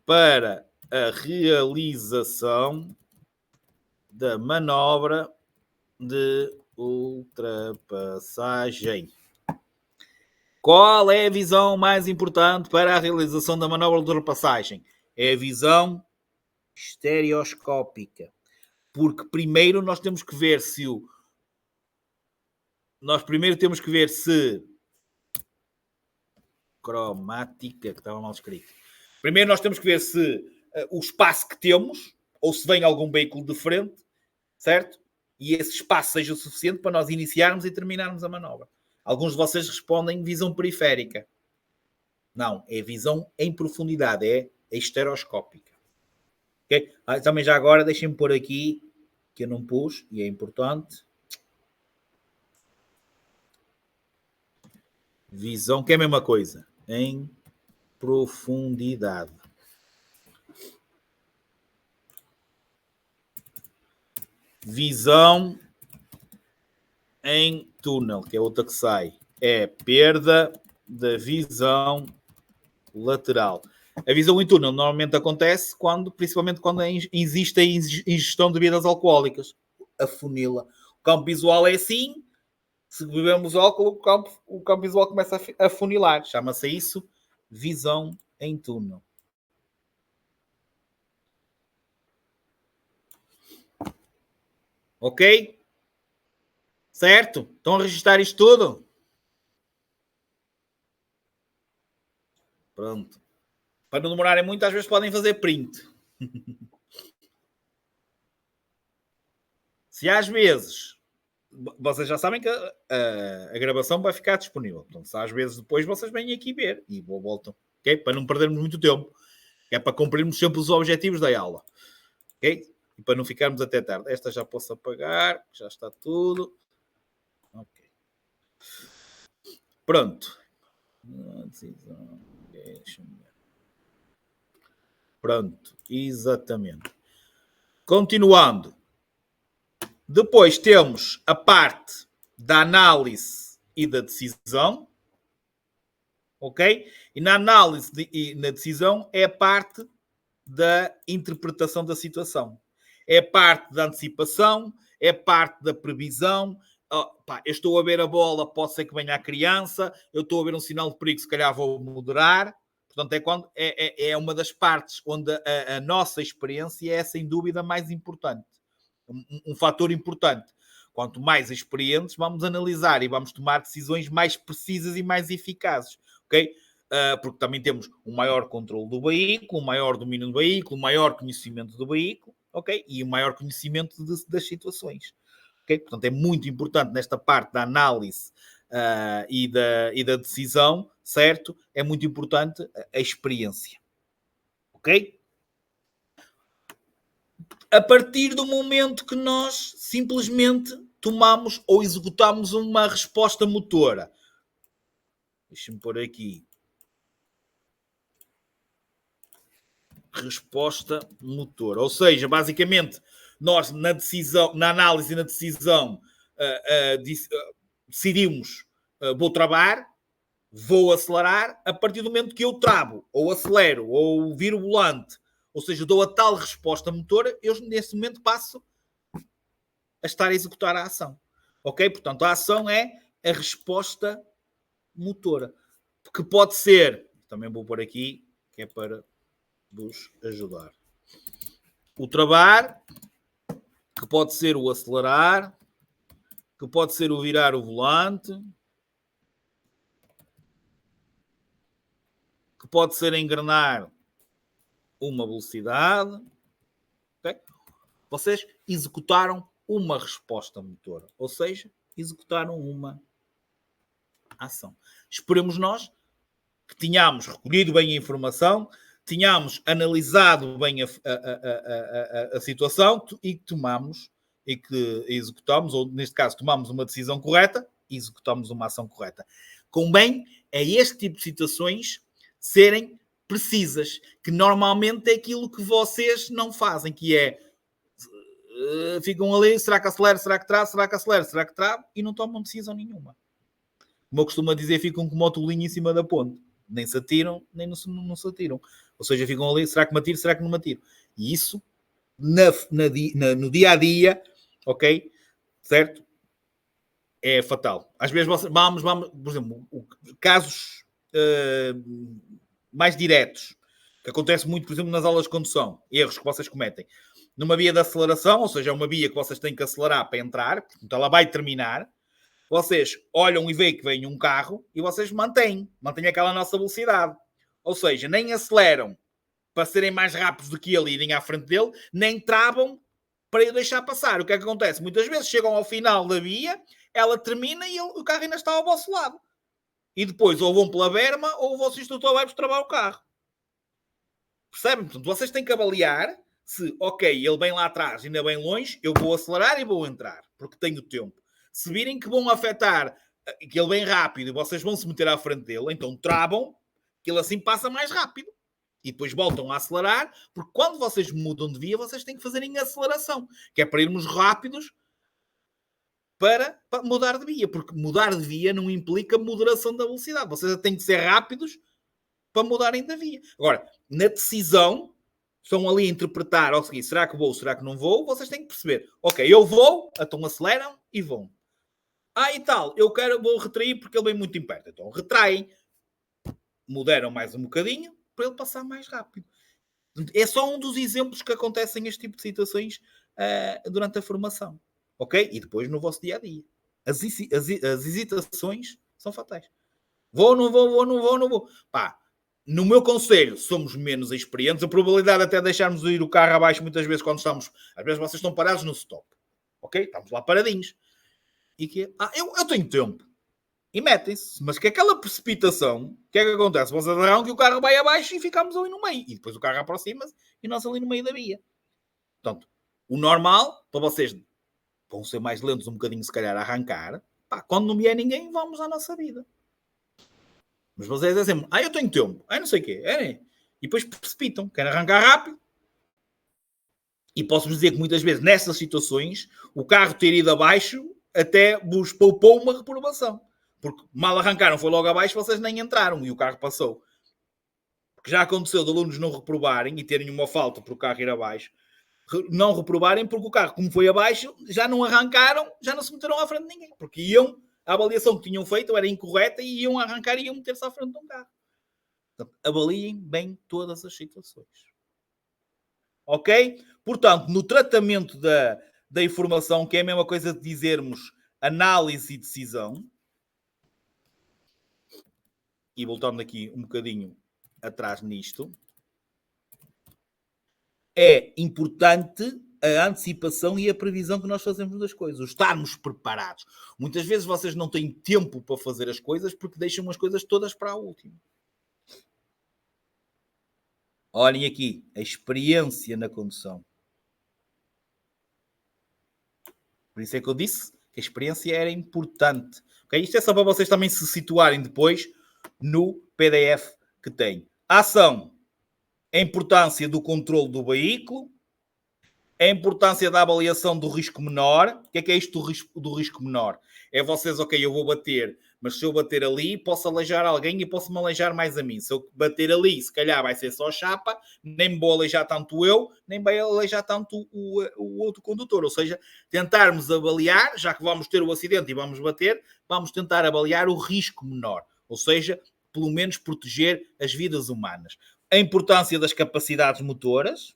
S1: para a realização da manobra de ultrapassagem. Qual é a visão mais importante para a realização da manobra de ultrapassagem? É a visão estereoscópica. Porque primeiro nós temos que ver se cromática, que estava mal escrito. Primeiro nós temos que ver se o espaço que temos, ou se vem algum veículo de frente, certo? E esse espaço seja o suficiente para nós iniciarmos e terminarmos a manobra. Alguns de vocês respondem visão periférica. Não, é visão em profundidade, é estereoscópica. Okay? Também já agora deixem-me pôr aqui, que eu não pus, e é importante. Visão, que é a mesma coisa, em profundidade. Visão em túnel, que é outra que sai. É perda da visão lateral. A visão em túnel normalmente acontece principalmente quando existe a ingestão de bebidas alcoólicas. Afunila. O campo visual é assim. Se bebemos álcool, o campo visual começa a funilar. Chama-se isso visão em túnel. Ok? Certo? Estão a registrar isto tudo? Pronto. Para não demorarem muito, às vezes podem fazer print. Se às vezes... Vocês já sabem que a gravação vai ficar disponível. Portanto, se às vezes depois vocês vêm aqui ver e voltam. Okay? Para não perdermos muito tempo. É para cumprirmos sempre os objetivos da aula. Ok? E para não ficarmos até tarde. Esta já posso apagar. Já está tudo. Ok. Pronto. Pronto. Exatamente. Continuando. Depois temos a parte da análise e da decisão. Ok? E na análise e na decisão é a parte da interpretação da situação. É a parte da antecipação, é a parte da previsão. Eu estou a ver a bola, pode ser que venha a criança. Eu estou a ver um sinal de perigo, se calhar vou moderar. Portanto, é uma das partes onde a nossa experiência é, sem dúvida, mais importante. Um fator importante. Quanto mais experientes, vamos analisar e vamos tomar decisões mais precisas e mais eficazes. Ok? Porque também temos um maior controle do veículo, um maior domínio do veículo, um maior conhecimento do veículo, ok? E um maior conhecimento das situações. Okay? Portanto, é muito importante nesta parte da análise e da decisão, certo? É muito importante a experiência. Ok? A partir do momento que nós simplesmente tomamos ou executamos uma resposta motora. Deixa-me pôr aqui. Resposta motora. Ou seja, basicamente, nós na análise e na decisão decidimos vou travar, vou acelerar. A partir do momento que eu travo, ou acelero, ou viro o volante, ou seja, dou a tal resposta motora, eu nesse momento passo a estar a executar a ação. Ok? Portanto, a ação é a resposta motora. Que pode ser, também vou pôr aqui, que é para vos ajudar. O travar, que pode ser o acelerar, que pode ser o virar o volante, que pode ser engrenar uma velocidade. Okay? Vocês executaram uma resposta motora, ou seja, executaram uma ação. Esperemos nós que tenhamos recolhido bem a informação, tenhamos analisado bem a situação e que executamos, ou neste caso tomamos uma decisão correta e executamos uma ação correta. Convém a este tipo de situações serem precisas, que normalmente é aquilo que vocês não fazem, que é ficam ali, será que acelera, será que trava, será que acelera, será que trava, e não tomam decisão nenhuma. Como eu costumo dizer, ficam como o tolinho em cima da ponte. Nem se atiram, nem não se atiram. Ou seja, ficam ali, será que me atiro, será que não me atiro? E isso, no dia a dia, ok? Certo? É fatal. Às vezes, vamos por exemplo, casos mais diretos, que acontece muito, por exemplo, nas aulas de condução, erros que vocês cometem. Numa via de aceleração, ou seja, é uma via que vocês têm que acelerar para entrar, portanto, ela vai terminar. Vocês olham e veem que vem um carro e vocês mantêm aquela nossa velocidade. Ou seja, nem aceleram, para serem mais rápidos do que ele e irem à frente dele, nem travam para o deixar passar. O que é que acontece? Muitas vezes chegam ao final da via, ela termina e o carro ainda está ao vosso lado. E depois ou vão pela berma ou o vosso instrutor vai-vos travar o carro. Percebem? Portanto, vocês têm que avaliar se, ok, ele vem lá atrás, ainda bem longe, eu vou acelerar e vou entrar, porque tenho tempo. Se virem que vão afetar, que ele vem rápido e vocês vão se meter à frente dele, então travam, que ele assim passa mais rápido. E depois voltam a acelerar, porque quando vocês mudam de via, vocês têm que fazer em aceleração, que é para irmos rápidos para mudar de via, porque mudar de via não implica moderação da velocidade. Vocês têm que ser rápidos para mudarem da via. Agora, na decisão, estão ali a interpretar, ao seguir, será que vou, será que não vou? Vocês têm que perceber, ok, eu vou, então aceleram e vão. E tal, vou retrair porque ele vem muito em perto. Então retraem, moderam mais um bocadinho para ele passar mais rápido. É só um dos exemplos que acontecem este tipo de situações durante a formação. Ok? E depois no vosso dia-a-dia. As hesitações são fatais. Vou, não vou, vou, não vou, não vou. Pá, no meu conselho, somos menos experientes. A probabilidade de até deixarmos ir o carro abaixo muitas vezes quando estamos... Às vezes vocês estão parados no stop. Ok? Estamos lá paradinhos. E que eu tenho tempo. E metem-se. Mas que aquela precipitação, o que é que acontece? Vão agarrar que o carro vai abaixo e ficamos ali no meio. E depois o carro aproxima-se e nós ali no meio da via. Portanto, o normal, para vocês vão ser mais lentos um bocadinho, se calhar, a arrancar. Pá, quando não vier ninguém, vamos à nossa vida. Mas vocês é sempre, eu tenho tempo. Não sei o quê. E depois precipitam. Querem arrancar rápido. E posso-vos dizer que muitas vezes, nessas situações, o carro ter ido abaixo até vos poupou uma reprovação. Porque mal arrancaram, foi logo abaixo, vocês nem entraram e o carro passou. Porque já aconteceu de alunos não reprovarem e terem uma falta por o carro ir abaixo. Não reprovarem porque o carro, como foi abaixo, já não arrancaram, já não se meteram à frente de ninguém. Porque iam, a avaliação que tinham feito era incorreta e iam arrancar e iam meter-se à frente de um carro. Portanto, avaliem bem todas as situações. Ok? Portanto, no tratamento da informação, que é a mesma coisa de dizermos análise e decisão, e voltando aqui um bocadinho atrás nisto, é importante a antecipação e a previsão que nós fazemos das coisas, o estarmos preparados. Muitas vezes vocês não têm tempo para fazer as coisas porque deixam as coisas todas para a última. Olhem aqui, a experiência na condução. Por isso é que eu disse que a experiência era importante. Okay? Isto é só para vocês também se situarem depois no PDF que tem. A ação, a importância do controle do veículo, a importância da avaliação do risco menor. O que é isto do risco menor? É vocês, ok, eu vou bater, mas se eu bater ali, posso aleijar alguém e posso-me aleijar mais a mim. Se eu bater ali, se calhar vai ser só chapa, nem me vou aleijar tanto eu, nem vai aleijar tanto o outro condutor. Ou seja, tentarmos avaliar, já que vamos ter o acidente e vamos bater, vamos tentar avaliar o risco menor. Ou seja, pelo menos proteger as vidas humanas. A importância das capacidades motoras,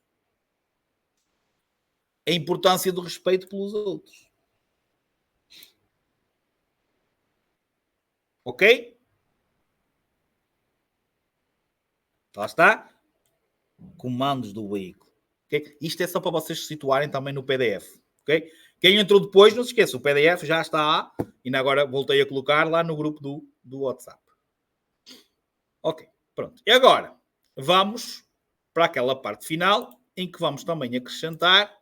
S1: a importância do respeito pelos outros. Ok? Lá está. Comandos do veículo. Okay? Isto é só para vocês se situarem também no PDF. Okay? Quem entrou depois, não se esqueça, o PDF já está, e agora voltei a colocar lá no grupo do WhatsApp. Ok, pronto. E agora, vamos para aquela parte final, em que vamos também acrescentar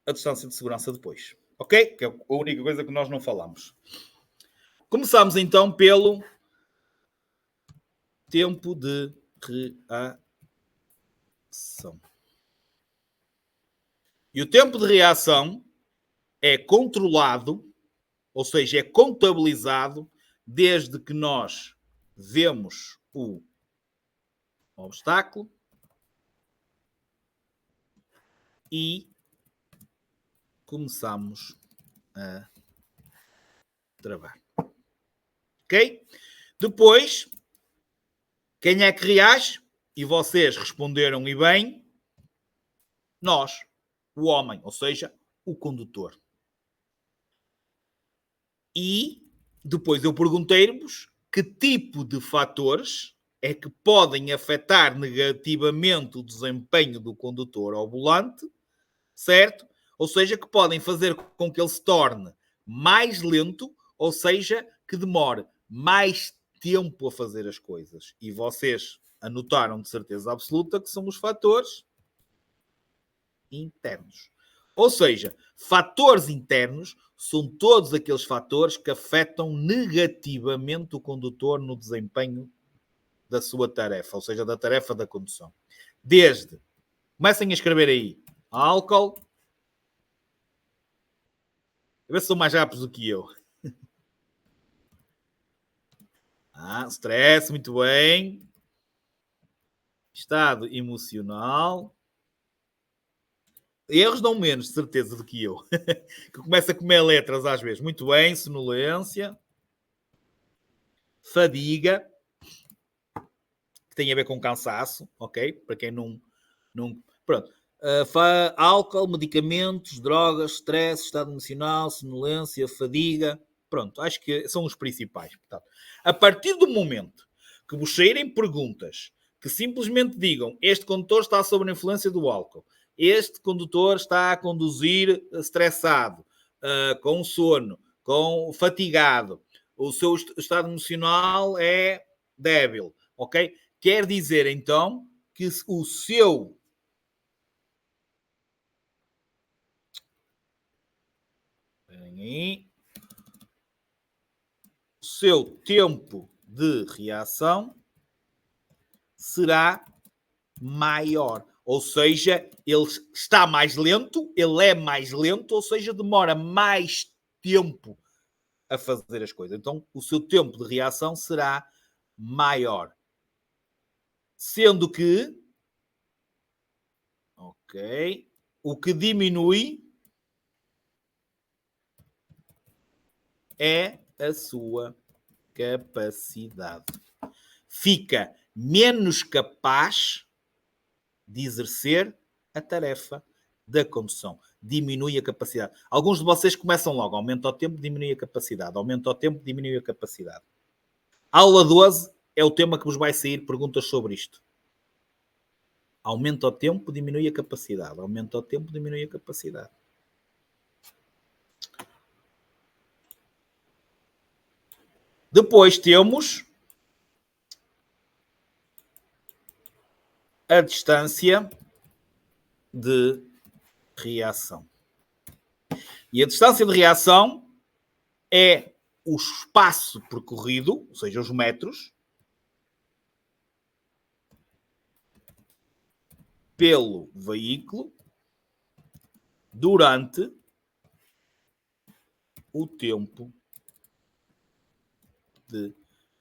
S1: a distância de segurança depois. Ok? Que é a única coisa que nós não falamos. Começamos então pelo tempo de reação. E o tempo de reação é controlado, ou seja, é contabilizado desde que nós vemos o obstáculo e começamos a travar. Ok? Depois, quem é que reage? E vocês responderam e bem, nós, o homem, ou seja, o condutor. E depois eu perguntei-vos que tipo de fatores é que podem afetar negativamente o desempenho do condutor ao volante, certo? Ou seja, que podem fazer com que ele se torne mais lento, ou seja, que demore mais tempo a fazer as coisas. E vocês anotaram de certeza absoluta que são os fatores internos. Ou seja, fatores internos são todos aqueles fatores que afetam negativamente o condutor no desempenho da sua tarefa, ou seja, da tarefa da condução. Desde, comecem a escrever aí, álcool, a ver se são mais rápidos do que eu. Stress, muito bem. Estado emocional. Erros dão menos, de certeza, do que eu. Que começa a comer letras às vezes. Muito bem, sonolência. Fadiga. Que tem a ver com cansaço, ok? Para quem não pronto. Álcool, medicamentos, drogas, stress, estado emocional, sonolência, fadiga. Pronto, acho que são os principais. Portanto, a partir do momento que vos saírem perguntas que simplesmente digam este condutor está sob a influência do álcool, este condutor está a conduzir estressado, com sono, com fatigado, o seu estado emocional é débil, ok? Quer dizer, então, que o seu o seu tempo de reação será maior. Ou seja, ele está mais lento, ele é mais lento, ou seja, demora mais tempo a fazer as coisas. Então, o seu tempo de reação será maior. Sendo que, ok, o que diminui é a sua capacidade. Fica menos capaz de exercer a tarefa da condução. Diminui a capacidade. Alguns de vocês começam logo. Aumenta o tempo, diminui a capacidade. Aumenta o tempo, diminui a capacidade. Aula 12 é o tema que vos vai sair perguntas sobre isto. Aumenta o tempo, diminui a capacidade. Aumenta o tempo, diminui a capacidade. Depois temos a distância de reação. E a distância de reação é o espaço percorrido, ou seja, os metros, pelo veículo durante o tempo de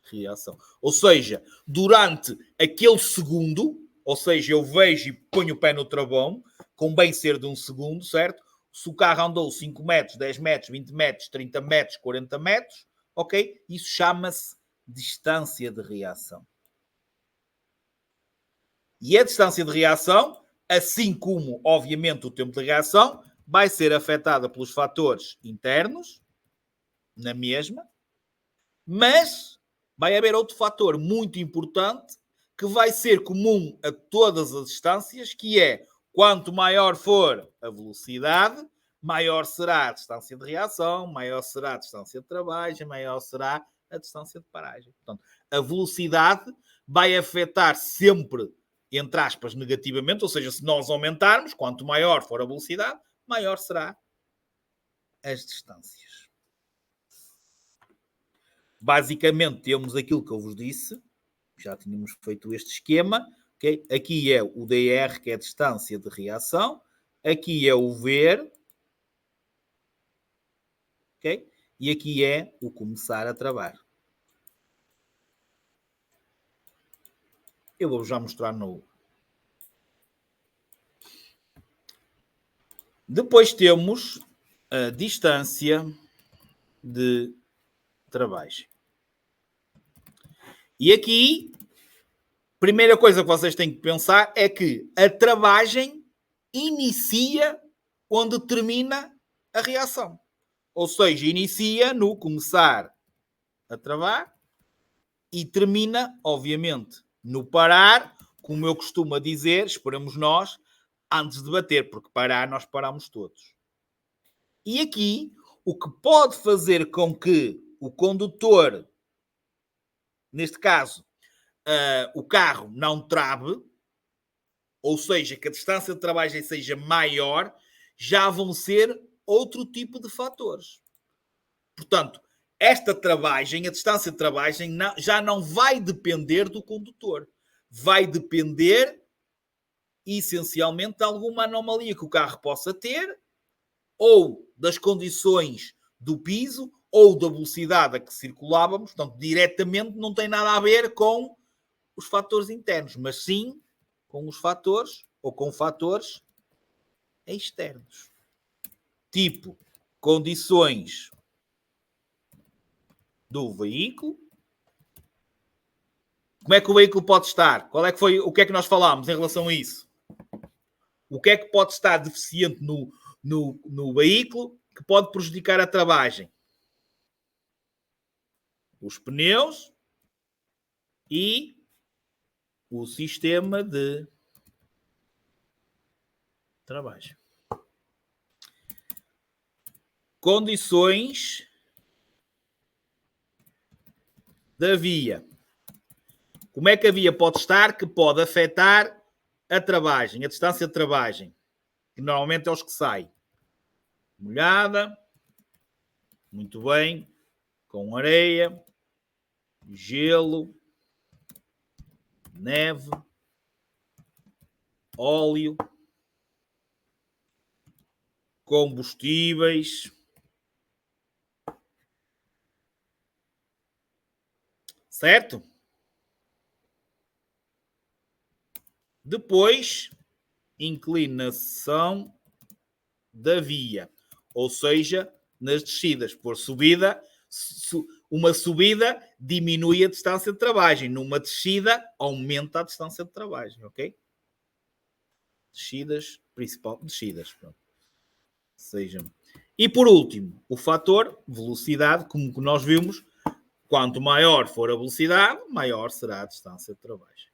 S1: reação. Ou seja, durante aquele segundo, ou seja, eu vejo e ponho o pé no travão, com bem ser de um segundo, certo? Se o carro andou 5 metros, 10 metros, 20 metros, 30 metros, 40 metros, ok? Isso chama-se distância de reação. E a distância de reação, assim como, obviamente, o tempo de reação, vai ser afetada pelos fatores internos, na mesma, mas vai haver outro fator muito importante que vai ser comum a todas as distâncias, que é, quanto maior for a velocidade, maior será a distância de reação, maior será a distância de travagem, maior será a distância de paragem. Portanto, a velocidade vai afetar sempre, entre aspas, negativamente, ou seja, se nós aumentarmos, quanto maior for a velocidade, maior será as distâncias. Basicamente, temos aquilo que eu vos disse, já tínhamos feito este esquema, okay? Aqui é o DR, que é a distância de reação, aqui é o ver, okay? E aqui é o começar a travar. Eu vou já mostrar no... Depois temos a distância de travagem. E aqui, primeira coisa que vocês têm que pensar é que a travagem inicia onde termina a reação. Ou seja, inicia no começar a travar e termina, obviamente, no parar, como eu costumo dizer, esperamos nós, antes de bater, porque parar nós paramos todos. E aqui, o que pode fazer com que o condutor, neste caso, o carro não trave, ou seja, que a distância de travagem seja maior, já vão ser outro tipo de fatores. Portanto, esta travagem, a distância de travagem, já não vai depender do condutor. Vai depender, essencialmente, de alguma anomalia que o carro possa ter, ou das condições do piso, ou da velocidade a que circulávamos. Portanto, diretamente não tem nada a ver com os fatores internos, mas sim com os fatores, ou com fatores externos. Tipo, condições do veículo. Como é que o veículo pode estar? O que é que nós falámos em relação a isso? O que é que pode estar deficiente no veículo que pode prejudicar a travagem? Os pneus e o sistema de travagem. Condições da via. Como é que a via pode estar que pode afetar a travagem, a distância de travagem? Que normalmente é os que saem. Molhada, muito bem, com areia, gelo, neve, óleo, combustíveis, certo? Depois, inclinação da via, ou seja, nas descidas. Por subida, uma subida diminui a distância de travagem, numa descida aumenta a distância de travagem, ok? Descidas, principal, descidas, pronto. Sejam. E por último, o fator velocidade, como nós vimos, quanto maior for a velocidade, maior será a distância de travagem.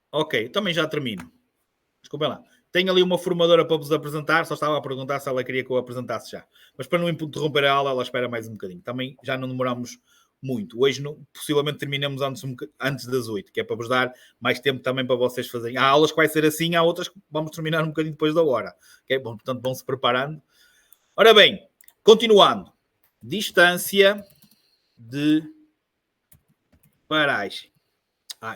S1: Ok, também já termino. Desculpem lá. Tenho ali uma formadora para vos apresentar, só estava a perguntar se ela queria que eu apresentasse já. Mas para não interromper a aula, ela espera mais um bocadinho. Também já não demoramos muito. Hoje, possivelmente, terminamos antes das 8, que é para vos dar mais tempo também para vocês fazerem. Há aulas que vai ser assim, há outras que vamos terminar um bocadinho depois da hora. Okay? Bom, portanto, vão-se preparando. Ora bem, continuando. Distância de paragem.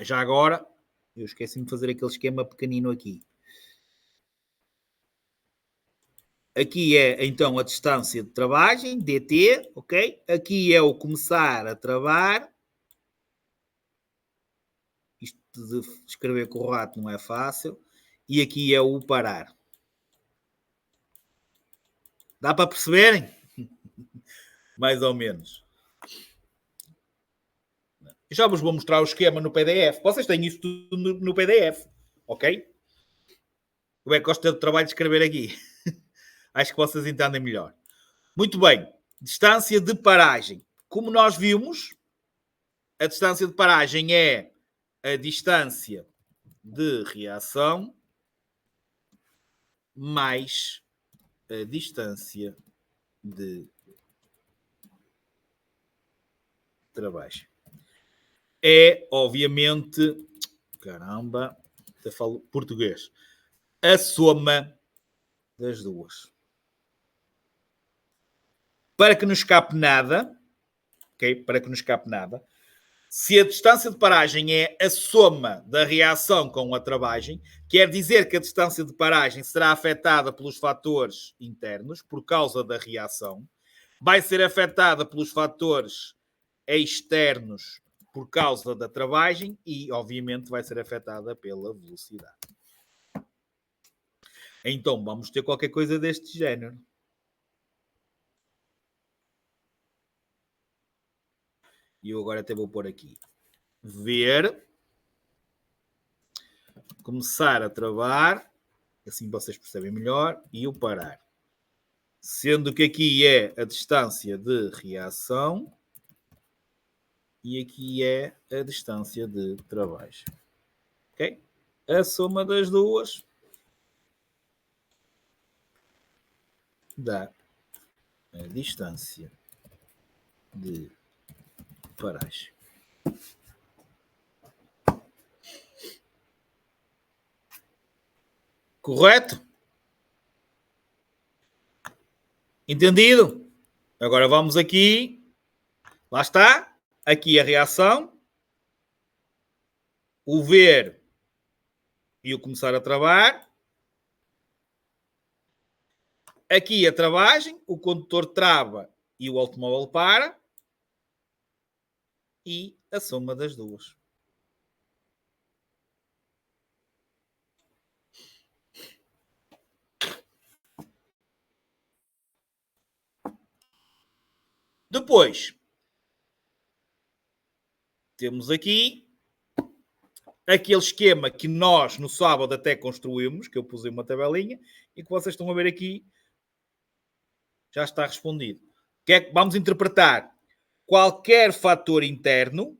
S1: Já agora, eu esqueci-me de fazer aquele esquema pequenino aqui. Aqui é então a distância de travagem, dt, ok? Aqui é o começar a travar. Isto de escrever com o rato não é fácil. E aqui é o parar. Dá para perceberem? Mais ou menos. Eu já vos vou mostrar o esquema no PDF. Vocês têm isso tudo no PDF, ok? Como é que gosto de trabalho de escrever aqui? Acho que vocês entendem melhor. Muito bem. Distância de paragem. Como nós vimos, a distância de paragem é a distância de reação mais a distância de travagem. É, obviamente, caramba, até falo português, a soma das duas. Para que não escape nada, ok? Para que não escape nada, se a distância de paragem é a soma da reação com a travagem, quer dizer que a distância de paragem será afetada pelos fatores internos, por causa da reação, vai ser afetada pelos fatores externos, por causa da travagem e, obviamente, vai ser afetada pela velocidade. Então, vamos ter qualquer coisa deste género. E eu agora até vou pôr aqui. Ver. Começar a travar. Assim vocês percebem melhor. E o parar. Sendo que aqui é a distância de reação. E aqui é a distância de travagem. Ok? A soma das duas dá a distância de paragem. Correto? Entendido? Agora vamos aqui. Lá está. Aqui a reação. O ver e o começar a travar. Aqui a travagem. O condutor trava e o automóvel para. E a soma das duas. Depois, temos aqui aquele esquema que nós no sábado até construímos, que eu pus uma tabelinha, e que vocês estão a ver aqui, já está respondido. Vamos interpretar. Qualquer fator interno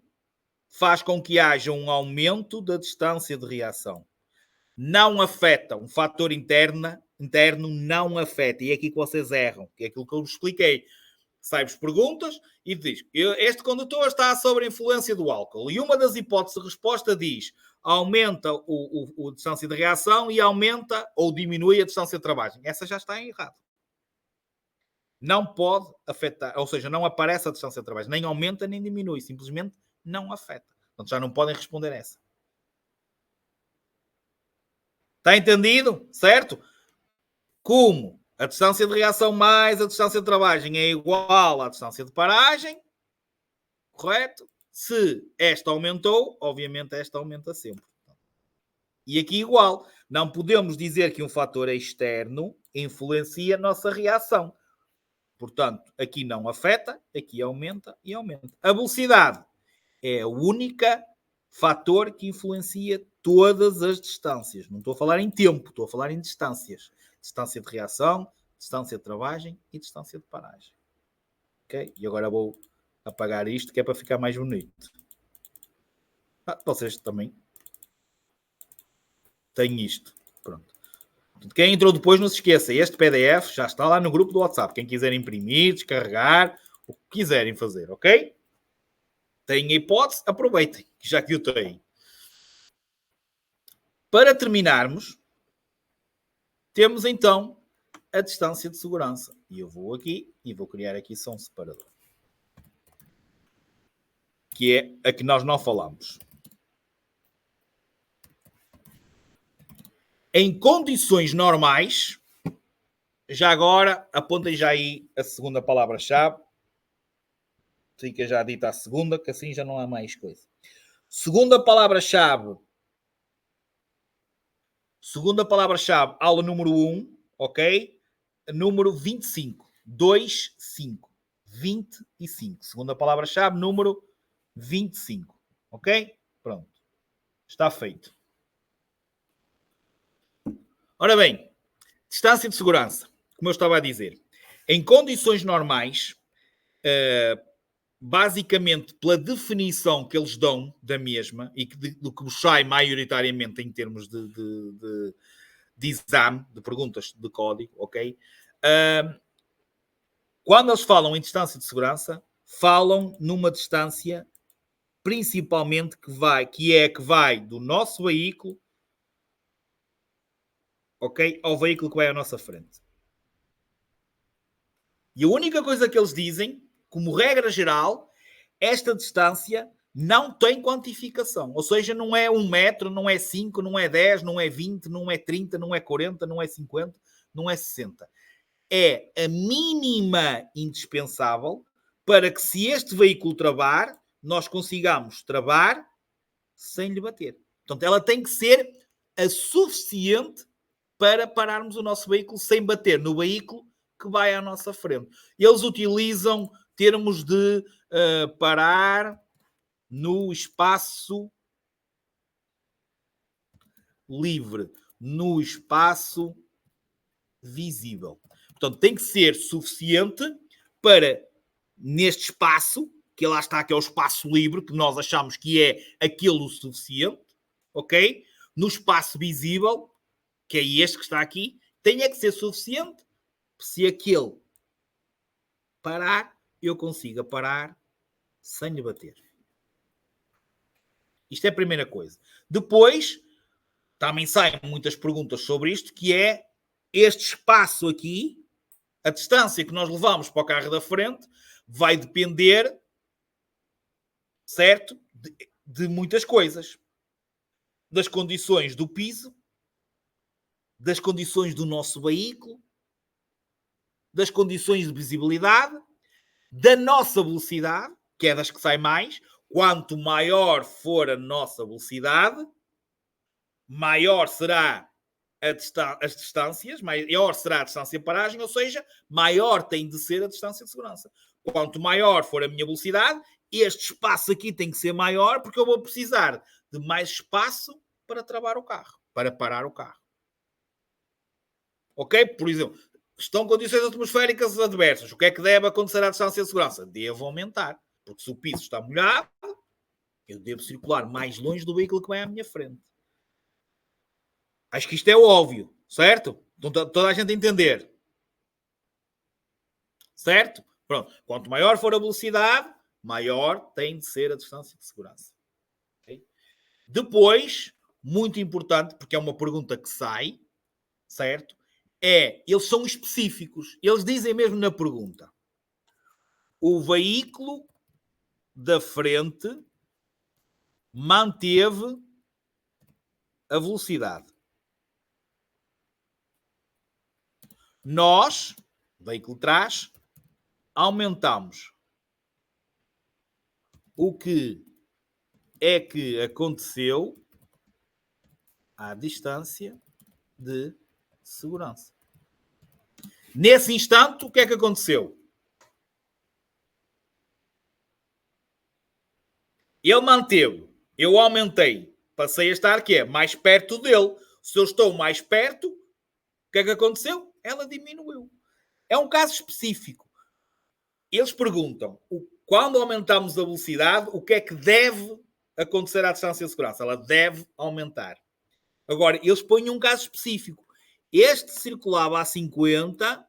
S1: faz com que haja um aumento da distância de reação. Não afeta. Um fator interno não afeta. E é aqui que vocês erram, que é aquilo que eu vos expliquei. Sai-vos perguntas e diz: este condutor está sob a influência do álcool. E uma das hipóteses de resposta diz: aumenta a distância de reação e aumenta ou diminui a distância de travagem. Essa já está errada. Não pode afetar, ou seja, não aparece a distância de travagem. Nem aumenta nem diminui. Simplesmente não afeta. Portanto, já não podem responder essa. Está entendido? Certo? Como a distância de reação mais a distância de travagem é igual à distância de paragem, correto? Se esta aumentou, obviamente esta aumenta sempre. E aqui igual. Não podemos dizer que um fator externo influencia a nossa reação. Portanto, aqui não afeta, aqui aumenta e aumenta. A velocidade é o único fator que influencia todas as distâncias. Não estou a falar em tempo, estou a falar em distâncias. Distância de reação, distância de travagem e distância de paragem. Ok? E agora vou apagar isto, que é para ficar mais bonito. Vocês também têm isto. Pronto. Quem entrou depois, não se esqueça, este PDF já está lá no grupo do WhatsApp. Quem quiser imprimir, descarregar, o que quiserem fazer, ok? Têm a hipótese, aproveitem, já que o têm. Para terminarmos, temos então a distância de segurança. E eu vou aqui e vou criar aqui só um separador. Que é a que nós não falamos. Em condições normais, já agora, apontem já aí a segunda palavra-chave. Fica já dita a segunda, que assim já não há mais coisa. Segunda palavra-chave. Segunda palavra-chave, aula número 1, ok? Número 25. 2, 5. 25. Segunda palavra-chave, número 25. Ok? Pronto. Está feito. Ora bem, distância de segurança. Como eu estava a dizer. Em condições normais, basicamente pela definição que eles dão da mesma e do que sai maioritariamente em termos de exame, de perguntas de código, ok? Quando eles falam em distância de segurança, falam numa distância principalmente que vai do nosso veículo, ok, ao veículo que vai à nossa frente. E a única coisa que eles dizem, como regra geral, esta distância não tem quantificação. Ou seja, não é 1 metro, não é 5, não é 10, não é 20, não é 30, não é 40, não é 50, não é 60. É a mínima indispensável para que, se este veículo travar, nós consigamos travar sem lhe bater. Portanto, ela tem que ser a suficiente para pararmos o nosso veículo sem bater no veículo que vai à nossa frente. Eles utilizam termos de parar no espaço livre, no espaço visível. Portanto, tem que ser suficiente para, neste espaço, que lá está, que é o espaço livre, que nós achamos que é aquilo suficiente, ok? No espaço visível, que é este que está aqui, tem é que ser suficiente. Se aquele parar, eu consiga parar sem lhe bater. Isto é a primeira coisa. Depois, também saem muitas perguntas sobre isto, que é este espaço aqui, a distância que nós levamos para o carro da frente, vai depender, certo, de muitas coisas. Das condições do piso, das condições do nosso veículo, das condições de visibilidade, da nossa velocidade, que é das que sai mais. Quanto maior for a nossa velocidade, maior será as distâncias, maior será a distância de paragem, ou seja, maior tem de ser a distância de segurança. Quanto maior for a minha velocidade, este espaço aqui tem que ser maior, porque eu vou precisar de mais espaço para travar o carro, para parar o carro. Ok? Por exemplo, estão condições atmosféricas adversas. O que é que deve acontecer à distância de segurança? Devo aumentar. Porque se o piso está molhado, eu devo circular mais longe do veículo que vai à minha frente. Acho que isto é óbvio, certo? Então, toda a gente a entender. Certo? Pronto. Quanto maior for a velocidade, maior tem de ser a distância de segurança. Okay? Depois, muito importante, porque é uma pergunta que sai, certo? Eles são específicos. Eles dizem mesmo na pergunta: o veículo da frente manteve a velocidade. Nós, veículo de trás, aumentamos. O que é que aconteceu à distância de segurança? Nesse instante, o que é que aconteceu? Ele manteve, eu aumentei, passei a estar mais perto dele. Se eu estou mais perto, o que é que aconteceu? Ela diminuiu. É um caso específico. Eles perguntam, quando aumentamos a velocidade, o que é que deve acontecer à distância de segurança? Ela deve aumentar. Agora, eles põem um caso específico. Este circulava a 50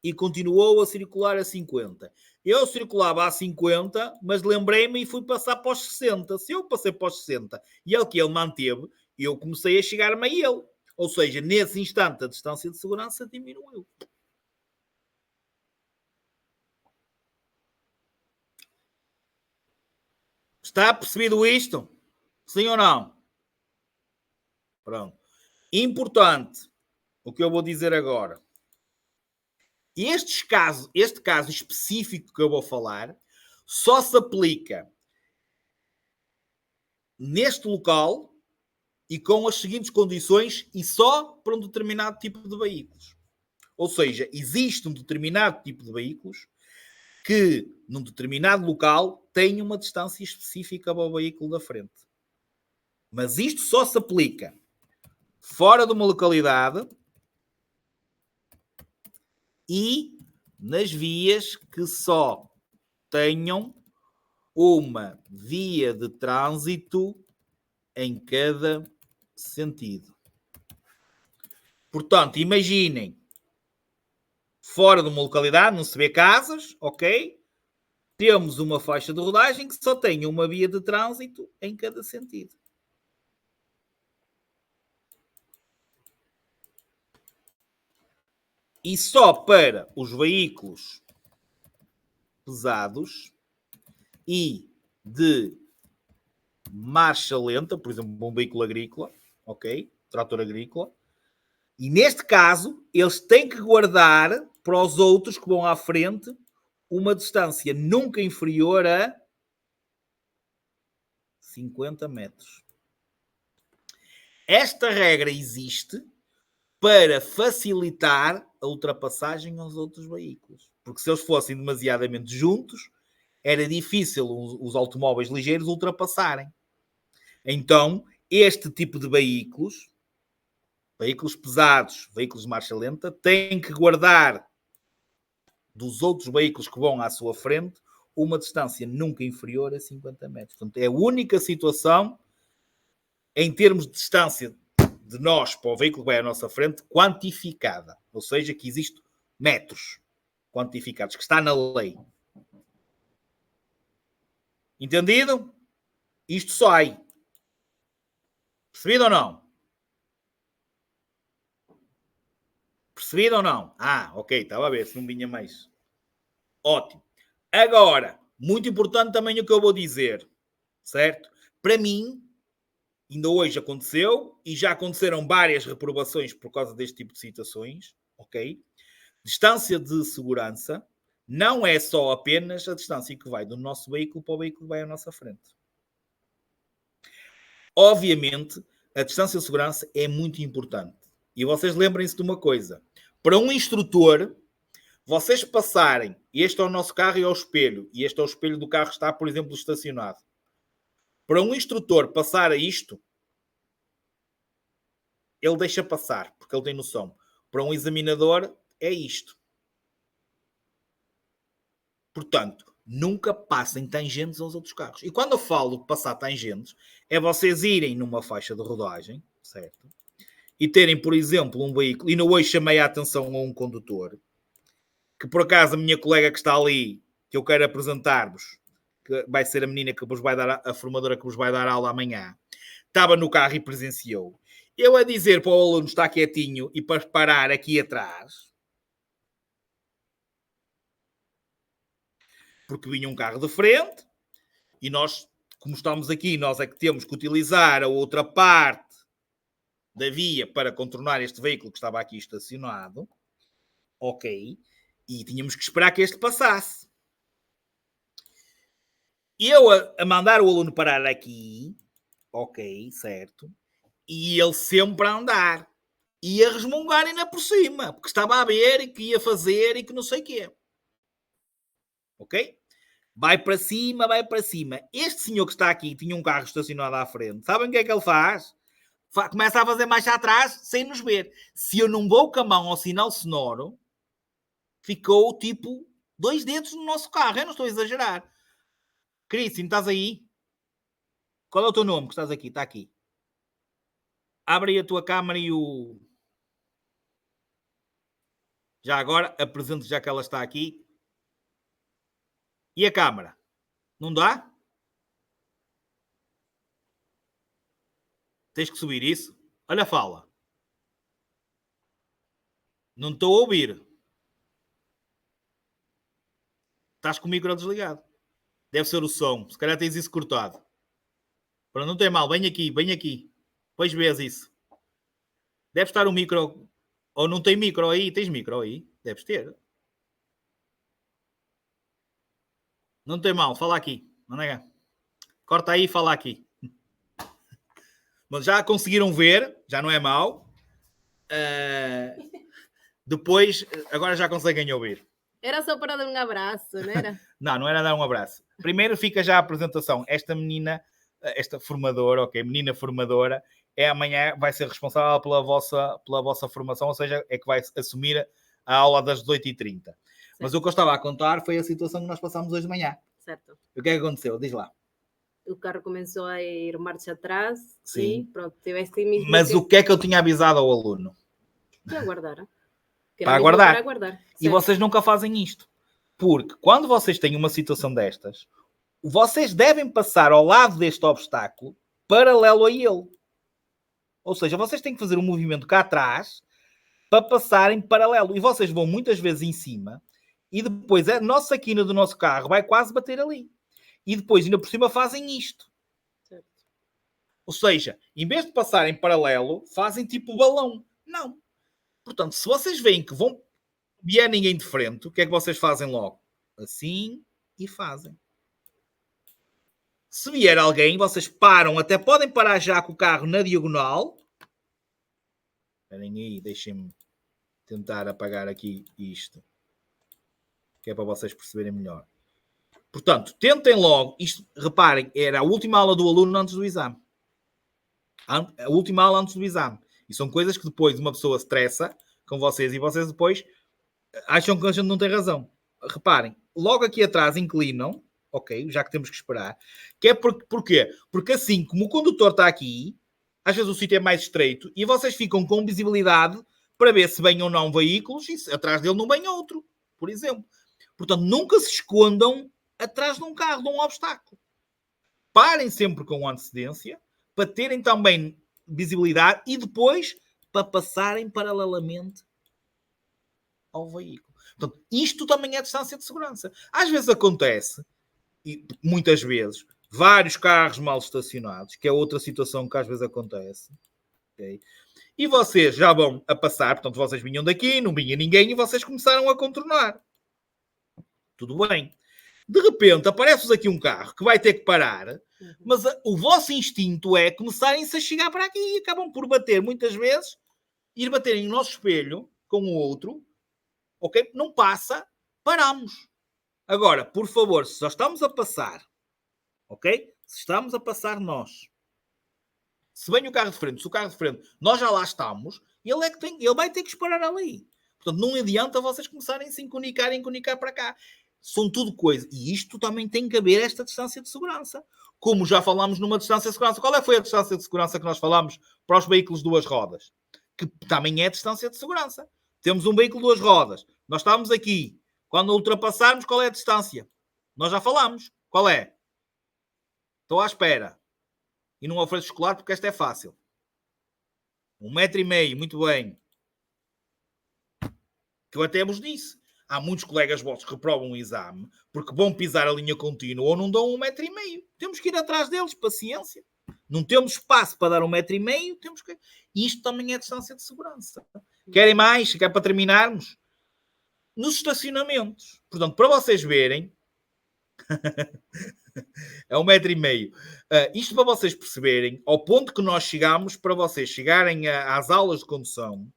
S1: e continuou a circular a 50. Eu circulava a 50, mas lembrei-me e fui passar para os 60. Se eu passei para os 60 e ele manteve, eu comecei a chegar-me a ele. Ou seja, nesse instante a distância de segurança diminuiu. Está percebido isto? Sim ou não? Pronto. Importante, o que eu vou dizer agora. Este caso específico que eu vou falar só se aplica neste local e com as seguintes condições e só para um determinado tipo de veículos. Ou seja, existe um determinado tipo de veículos que, num determinado local, tem uma distância específica ao veículo da frente. Mas isto só se aplica fora de uma localidade e nas vias que só tenham uma via de trânsito em cada sentido. Portanto, imaginem, fora de uma localidade, não se vê casas, ok? Temos uma faixa de rodagem que só tem uma via de trânsito em cada sentido. E só para os veículos pesados e de marcha lenta, por exemplo, um veículo agrícola, ok? Trator agrícola. E neste caso, eles têm que guardar para os outros que vão à frente uma distância nunca inferior a 50 metros. Esta regra existe para facilitar a ultrapassagem aos outros veículos. Porque se eles fossem demasiadamente juntos, era difícil os automóveis ligeiros ultrapassarem. Então, este tipo de veículos pesados, veículos de marcha lenta, têm que guardar dos outros veículos que vão à sua frente uma distância nunca inferior a 50 metros. Portanto, é a única situação, em termos de distância de nós para o veículo que vai à nossa frente, quantificada. Ou seja, que existem metros quantificados, que está na lei. Entendido? Isto sai. Percebido ou não? Percebido ou não? Ah, ok, estava a ver se não vinha mais. Ótimo. Agora, muito importante também o que eu vou dizer, certo? Para mim, ainda hoje aconteceu e já aconteceram várias reprovações por causa deste tipo de situações, ok? Distância de segurança não é só apenas a distância que vai do nosso veículo para o veículo que vai à nossa frente. Obviamente, a distância de segurança é muito importante. E vocês lembrem-se de uma coisa. Para um instrutor, vocês passarem, este é o nosso carro e é o espelho, e este é o espelho do carro que está, por exemplo, estacionado. Para um instrutor passar a isto, ele deixa passar, porque ele tem noção. Para um examinador, é isto. Portanto, nunca passem tangentes aos outros carros. E quando eu falo de passar tangentes, é vocês irem numa faixa de rodagem, certo? E terem, por exemplo, um veículo, e ainda hoje chamei a atenção a um condutor, que por acaso a minha colega que está ali, que eu quero apresentar-vos, que vai ser a menina que vos vai dar, a formadora que vos vai dar aula amanhã, estava no carro e presenciou. Eu a dizer para o aluno estar quietinho e para parar aqui atrás, porque vinha um carro de frente, e nós, como estamos aqui, nós é que temos que utilizar a outra parte da via para contornar este veículo que estava aqui estacionado, ok, e tínhamos que esperar que este passasse. Eu a mandar o aluno parar aqui, ok, certo, e ele sempre a andar, e a resmungar ainda por cima, porque estava a ver e que ia fazer e que não sei o quê. Ok? Vai para cima, vai para cima. Este senhor que está aqui tinha um carro estacionado à frente. Sabem o que é que ele faz? Começa a fazer marcha atrás sem nos ver. Se eu não vou com a mão ao sinal sonoro, ficou tipo 2 dedos no nosso carro. Eu não estou a exagerar. Cristina, estás aí? Qual é o teu nome que estás aqui? Está aqui. Abre aí a tua câmara e o... Já agora, apresento já que ela está aqui. E a câmara? Não dá? Tens que subir isso? Olha, fala. Não estou a ouvir. Estás com o micro desligado. Deve ser o som. Se calhar tens isso cortado. Para não ter mal, vem aqui, vem aqui. Depois vês isso. Deve estar o micro... Ou não tem micro aí? Tens micro aí? Deves ter. Não tem mal, fala aqui. Manda cá. Corta aí e fala aqui. Mas já conseguiram ver, já não é mau. Depois, agora já conseguem ouvir.
S2: Era só para dar um abraço, não era?
S1: Não era dar um abraço. Primeiro fica já a apresentação. Esta menina, esta formadora, ok, menina formadora, amanhã vai ser responsável pela vossa formação, ou seja, é que vai assumir a aula das 18h30. Certo. Mas o que eu estava a contar foi a situação que nós passámos hoje de manhã.
S2: Certo.
S1: O que é que aconteceu? Diz lá.
S2: O carro começou a ir marcha atrás.
S1: Sim.
S2: E pronto, tiveste mesmo.
S1: Mas o que é que eu tinha avisado ao aluno?
S2: Que aguardar.
S1: Para aguardar. E vocês nunca fazem isto. Porque quando vocês têm uma situação destas, vocês devem passar ao lado deste obstáculo paralelo a ele. Ou seja, vocês têm que fazer um movimento cá atrás para passarem paralelo. E vocês vão muitas vezes em cima e depois a nossa quina do nosso carro vai quase bater ali. E depois, ainda por cima, fazem isto. Certo. Ou seja, em vez de passarem paralelo, fazem tipo balão. Não. Portanto, se vocês veem que vão vier ninguém de frente, o que é que vocês fazem logo? Assim e fazem. Se vier alguém, vocês param, até podem parar já com o carro na diagonal. Esperem aí, deixem-me tentar apagar aqui isto, que é para vocês perceberem melhor. Portanto, tentem logo, isto, reparem, era a última aula do aluno antes do exame. A última aula antes do exame. E são coisas que depois uma pessoa estressa com vocês e vocês depois acham que a gente não tem razão. Reparem, logo aqui atrás inclinam, ok, já que temos que esperar, que é porquê? Porque assim, como o condutor está aqui, às vezes o sítio é mais estreito e vocês ficam com visibilidade para ver se vem ou não veículos e se atrás dele não vem outro, por exemplo. Portanto, nunca se escondam atrás de um carro, de um obstáculo. Parem sempre com antecedência para terem também visibilidade e depois para passarem paralelamente ao veículo. Portanto, isto também é distância de segurança. Às vezes acontece, e muitas vezes, vários carros mal estacionados, que é outra situação que às vezes acontece. Okay? E vocês já vão a passar, portanto, vocês vinham daqui, não vinha ninguém, e vocês começaram a contornar. Tudo bem. De repente, aparece-vos aqui um carro que vai ter que parar, mas o vosso instinto é começarem-se a chegar para aqui e acabam por bater, muitas vezes, ir baterem no nosso espelho com o outro, ok? Não passa, paramos. Agora, por favor, se só estamos a passar, ok? Se estamos a passar nós, se vem o carro de frente, se o carro de frente, nós já lá estamos, ele vai ter que esperar ali. Portanto, não adianta vocês começarem a se comunicar para cá. São tudo coisas. E isto também tem que haver esta distância de segurança. Como já falámos numa distância de segurança. Qual foi a distância de segurança que nós falámos para os veículos de duas rodas? Que também é distância de segurança. Temos um veículo de duas rodas. Nós estamos aqui. Quando ultrapassarmos, qual é a distância? Nós já falámos. Qual é? Estou à espera. E não ofereço chocolate porque esta é fácil. 1,5 m, muito bem. Que eu até vos disse. Há muitos colegas vossos que reprovam o exame porque vão pisar a linha contínua ou não dão 1,5 m. Temos que ir atrás deles, paciência. Não temos espaço para dar 1,5 m, temos que... Isto também é distância de segurança. Querem mais? Quer para terminarmos? Nos estacionamentos. Portanto, para vocês verem, é 1,5 m. Isto para vocês perceberem, ao ponto que nós chegamos, para vocês chegarem às aulas de condução,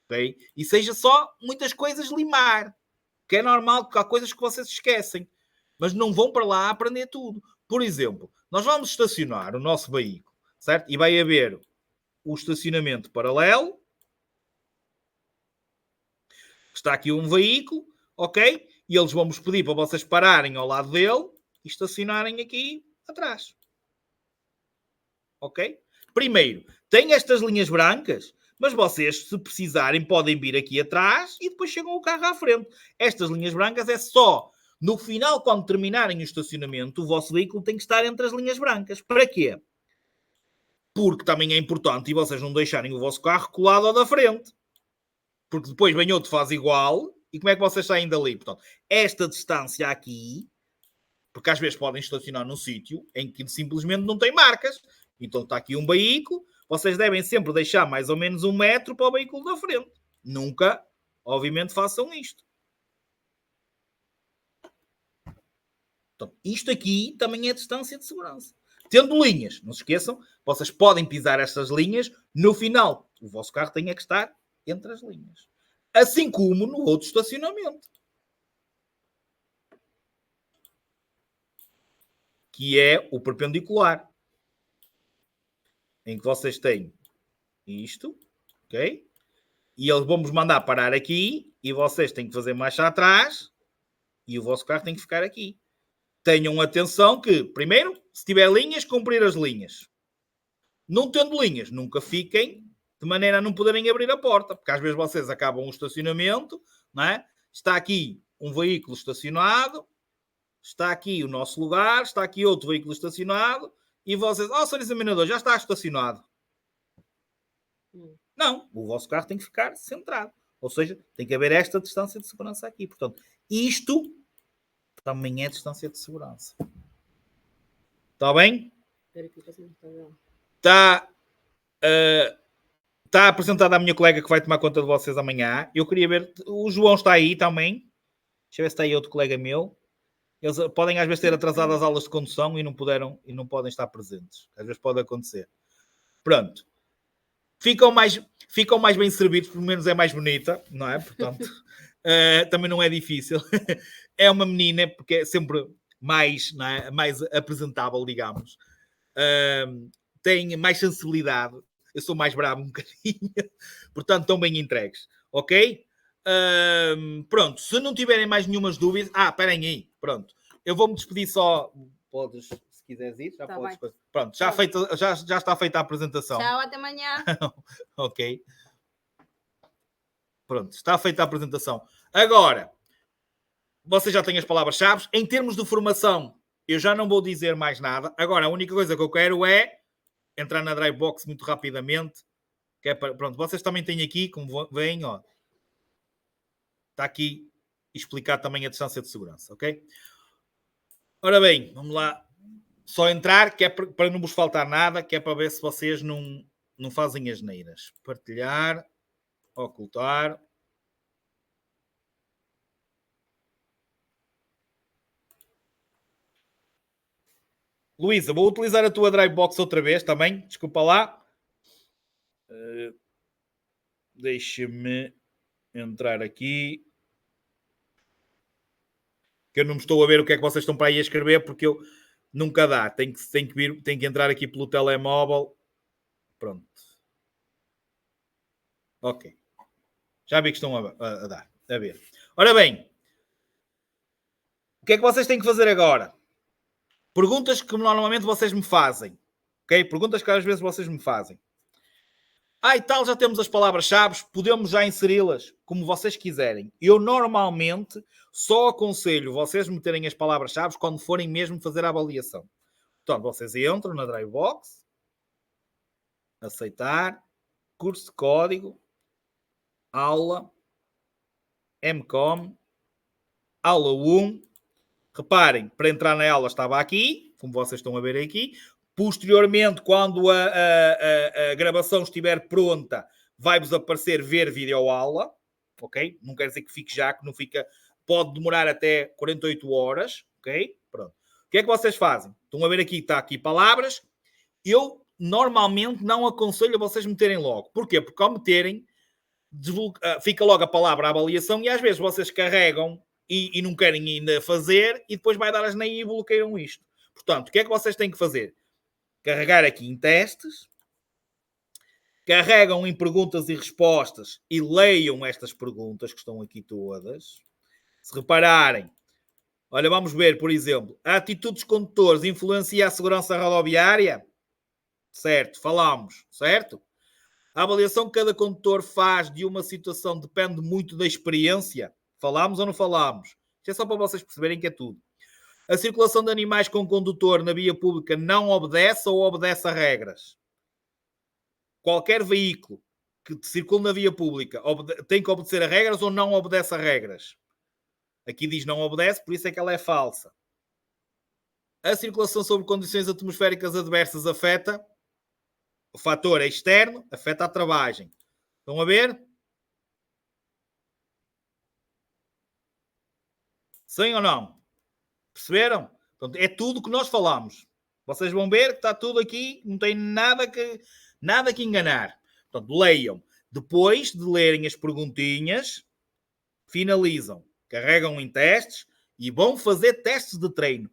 S1: okay? E seja só muitas coisas limar. Que é normal, porque há coisas que vocês esquecem. Mas não vão para lá aprender tudo. Por exemplo, nós vamos estacionar o nosso veículo, certo? E vai haver o estacionamento paralelo. Está aqui um veículo, ok? E eles vão-vos pedir para vocês pararem ao lado dele e estacionarem aqui atrás. Ok? Primeiro, tem estas linhas brancas, mas vocês, se precisarem, podem vir aqui atrás e depois chegam o carro à frente. Estas linhas brancas é só no final, quando terminarem o estacionamento, o vosso veículo tem que estar entre as linhas brancas. Para quê? Porque também é importante e vocês não deixarem o vosso carro colado ao da frente. Porque depois vem outro, faz igual, e como é que vocês saem dali? Portanto, esta distância aqui, porque às vezes podem estacionar num sítio em que simplesmente não tem marcas. Então está aqui um veículo, vocês devem sempre deixar mais ou menos 1 metro para o veículo da frente. Nunca, obviamente, façam isto. Então, isto aqui também é distância de segurança. Tendo linhas, não se esqueçam, vocês podem pisar estas linhas, no final o vosso carro tem que estar entre as linhas. Assim como no outro estacionamento. Que é o perpendicular. Em que vocês têm isto, ok? E eles vão-vos mandar parar aqui e vocês têm que fazer marcha atrás e o vosso carro tem que ficar aqui. Tenham atenção que, primeiro, se tiver linhas, cumprir as linhas. Não tendo linhas, nunca fiquem de maneira a não poderem abrir a porta, porque às vezes vocês acabam um estacionamento, não é? Está aqui um veículo estacionado, está aqui o nosso lugar, está aqui outro veículo estacionado, e vocês, senhor examinador, já está estacionado. Não, o vosso carro tem que ficar centrado. Ou seja, tem que haver esta distância de segurança aqui. Portanto, isto também é distância de segurança. Está bem? Está apresentada a minha colega que vai tomar conta de vocês amanhã. Eu queria ver... O João está aí também. Deixa eu ver se está aí outro colega meu. Eles podem às vezes ter atrasado as aulas de condução e não podem estar presentes. Às vezes pode acontecer. Pronto. Ficam mais bem servidos, pelo menos é mais bonita, não é? Portanto, também não é difícil. É uma menina, porque é sempre mais, não é? Mais apresentável, digamos. Tem mais sensibilidade. Eu sou mais bravo um bocadinho. Portanto, estão bem entregues. Ok? Pronto. Se não tiverem mais nenhumas dúvidas... esperem aí. Pronto. Eu vou-me despedir só... Podes... Se quiseres ir, já
S2: Tá
S1: podes.
S2: bem.
S1: Pronto, já está feita a apresentação.
S2: Tchau, até amanhã.
S1: Ok. Pronto, está feita a apresentação. Agora, você já tem as palavras-chave. Em termos de formação, eu já não vou dizer mais nada. Agora, a única coisa que eu quero é entrar na Drivebox muito rapidamente. Que é para, pronto, vocês também têm aqui, como veem, ó. Está aqui explicar também a distância de segurança, ok? Ora bem, vamos lá. Só entrar, que é para não vos faltar nada, que é para ver se vocês não fazem asneiras. Partilhar, ocultar. Luísa, vou utilizar a tua Drivebox outra vez também. Desculpa lá. Deixa-me entrar aqui. Que eu não me estou a ver o que é que vocês estão para aí a escrever, porque eu nunca dá. Tem que entrar aqui pelo telemóvel. Pronto. Ok. Já vi que estão a dar. A ver. Ora bem. O que é que vocês têm que fazer agora? Perguntas que normalmente vocês me fazem. Ok? Perguntas que às vezes vocês me fazem. E tal, já temos as palavras-chave, podemos já inseri-las como vocês quiserem. Eu normalmente só aconselho vocês meterem as palavras-chave quando forem mesmo fazer a avaliação. Então, vocês entram na Drivebox, aceitar, curso de código, aula, MCOM, aula 1. Reparem, para entrar na aula estava aqui, como vocês estão a ver aqui. Posteriormente, quando a gravação estiver pronta, vai-vos aparecer ver videoaula, ok? Não quer dizer que fique já, que não fica... Pode demorar até 48 horas, ok? Pronto. O que é que vocês fazem? Estão a ver aqui, está aqui palavras. Eu, normalmente, não aconselho a vocês meterem logo. Porquê? Porque ao meterem, fica logo a palavra avaliação e às vezes vocês carregam e não querem ainda fazer e depois vai dar asneira e bloqueiam isto. Portanto, o que é que vocês têm que fazer? Carregar aqui em testes, carregam em perguntas e respostas e leiam estas perguntas que estão aqui todas. Se repararem, olha, vamos ver, por exemplo, a atitude dos condutores influencia a segurança rodoviária? Certo, falamos, certo? A avaliação que cada condutor faz de uma situação depende muito da experiência. Falamos ou não falamos? Isto é só para vocês perceberem que é tudo. A circulação de animais com condutor na via pública não obedece ou obedece a regras? Qualquer veículo que circule na via pública tem que obedecer a regras ou não obedece a regras? Aqui diz não obedece, por isso é que ela é falsa. A circulação sob condições atmosféricas adversas afeta? O fator é externo, afeta a travagem. Estão a ver? Sim ou não? Perceberam? Portanto, é tudo o que nós falamos. Vocês vão ver que está tudo aqui, não tem nada que enganar. Portanto, leiam. Depois de lerem as perguntinhas, finalizam. Carregam em testes e vão fazer testes de treino.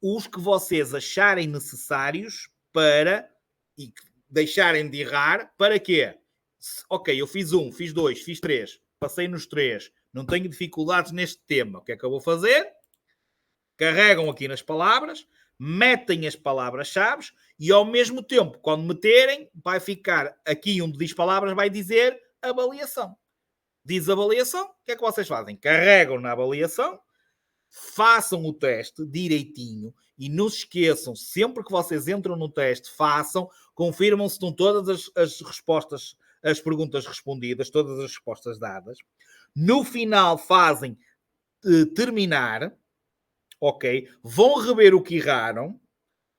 S1: Os que vocês acharem necessários para e deixarem de errar. Para quê? Ok, eu fiz 1, fiz 2, fiz 3. Passei nos 3. Não tenho dificuldades neste tema. O que é que eu vou fazer? Carregam aqui nas palavras, metem as palavras-chave e ao mesmo tempo, quando meterem, vai ficar aqui onde diz palavras, vai dizer avaliação. Diz avaliação, o que é que vocês fazem? Carregam na avaliação, façam o teste direitinho e não se esqueçam, sempre que vocês entram no teste, façam, confirmam se estão todas as respostas, as perguntas respondidas, todas as respostas dadas. No final fazem terminar. Ok? Vão rever o que erraram,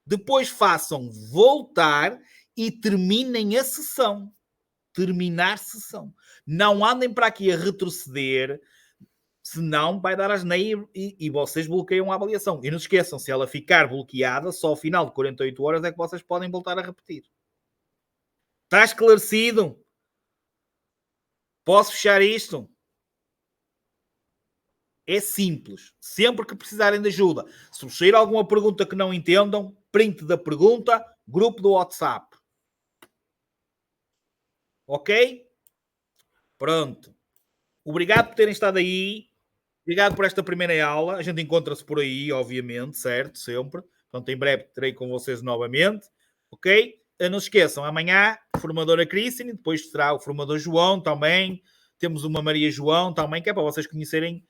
S1: depois façam voltar e terminem a sessão. Terminar sessão. Não andem para aqui a retroceder. Senão vai dar asneira e vocês bloqueiam a avaliação. E não se esqueçam, se ela ficar bloqueada, só ao final de 48 horas é que vocês podem voltar a repetir. Está esclarecido? Posso fechar isto? É simples. Sempre que precisarem de ajuda, se vos sair alguma pergunta que não entendam, print da pergunta, grupo do WhatsApp. Ok? Pronto. Obrigado por terem estado aí. Obrigado por esta primeira aula. A gente encontra-se por aí, obviamente, certo? Sempre. Portanto, em breve terei com vocês novamente. Ok? Não se esqueçam, amanhã, formadora Christine, depois será o formador João também. Temos uma Maria João também, que é para vocês conhecerem,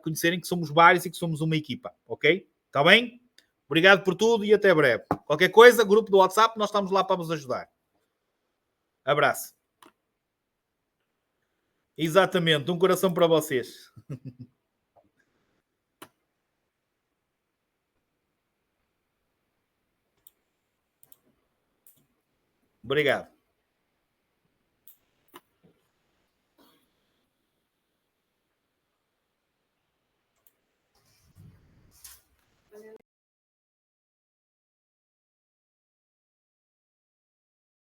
S1: conhecerem que somos vários e que somos uma equipa. Ok? Está bem? Obrigado por tudo e até breve. Qualquer coisa, grupo do WhatsApp, nós estamos lá para vos ajudar. Abraço. Exatamente, um coração para vocês. Obrigado.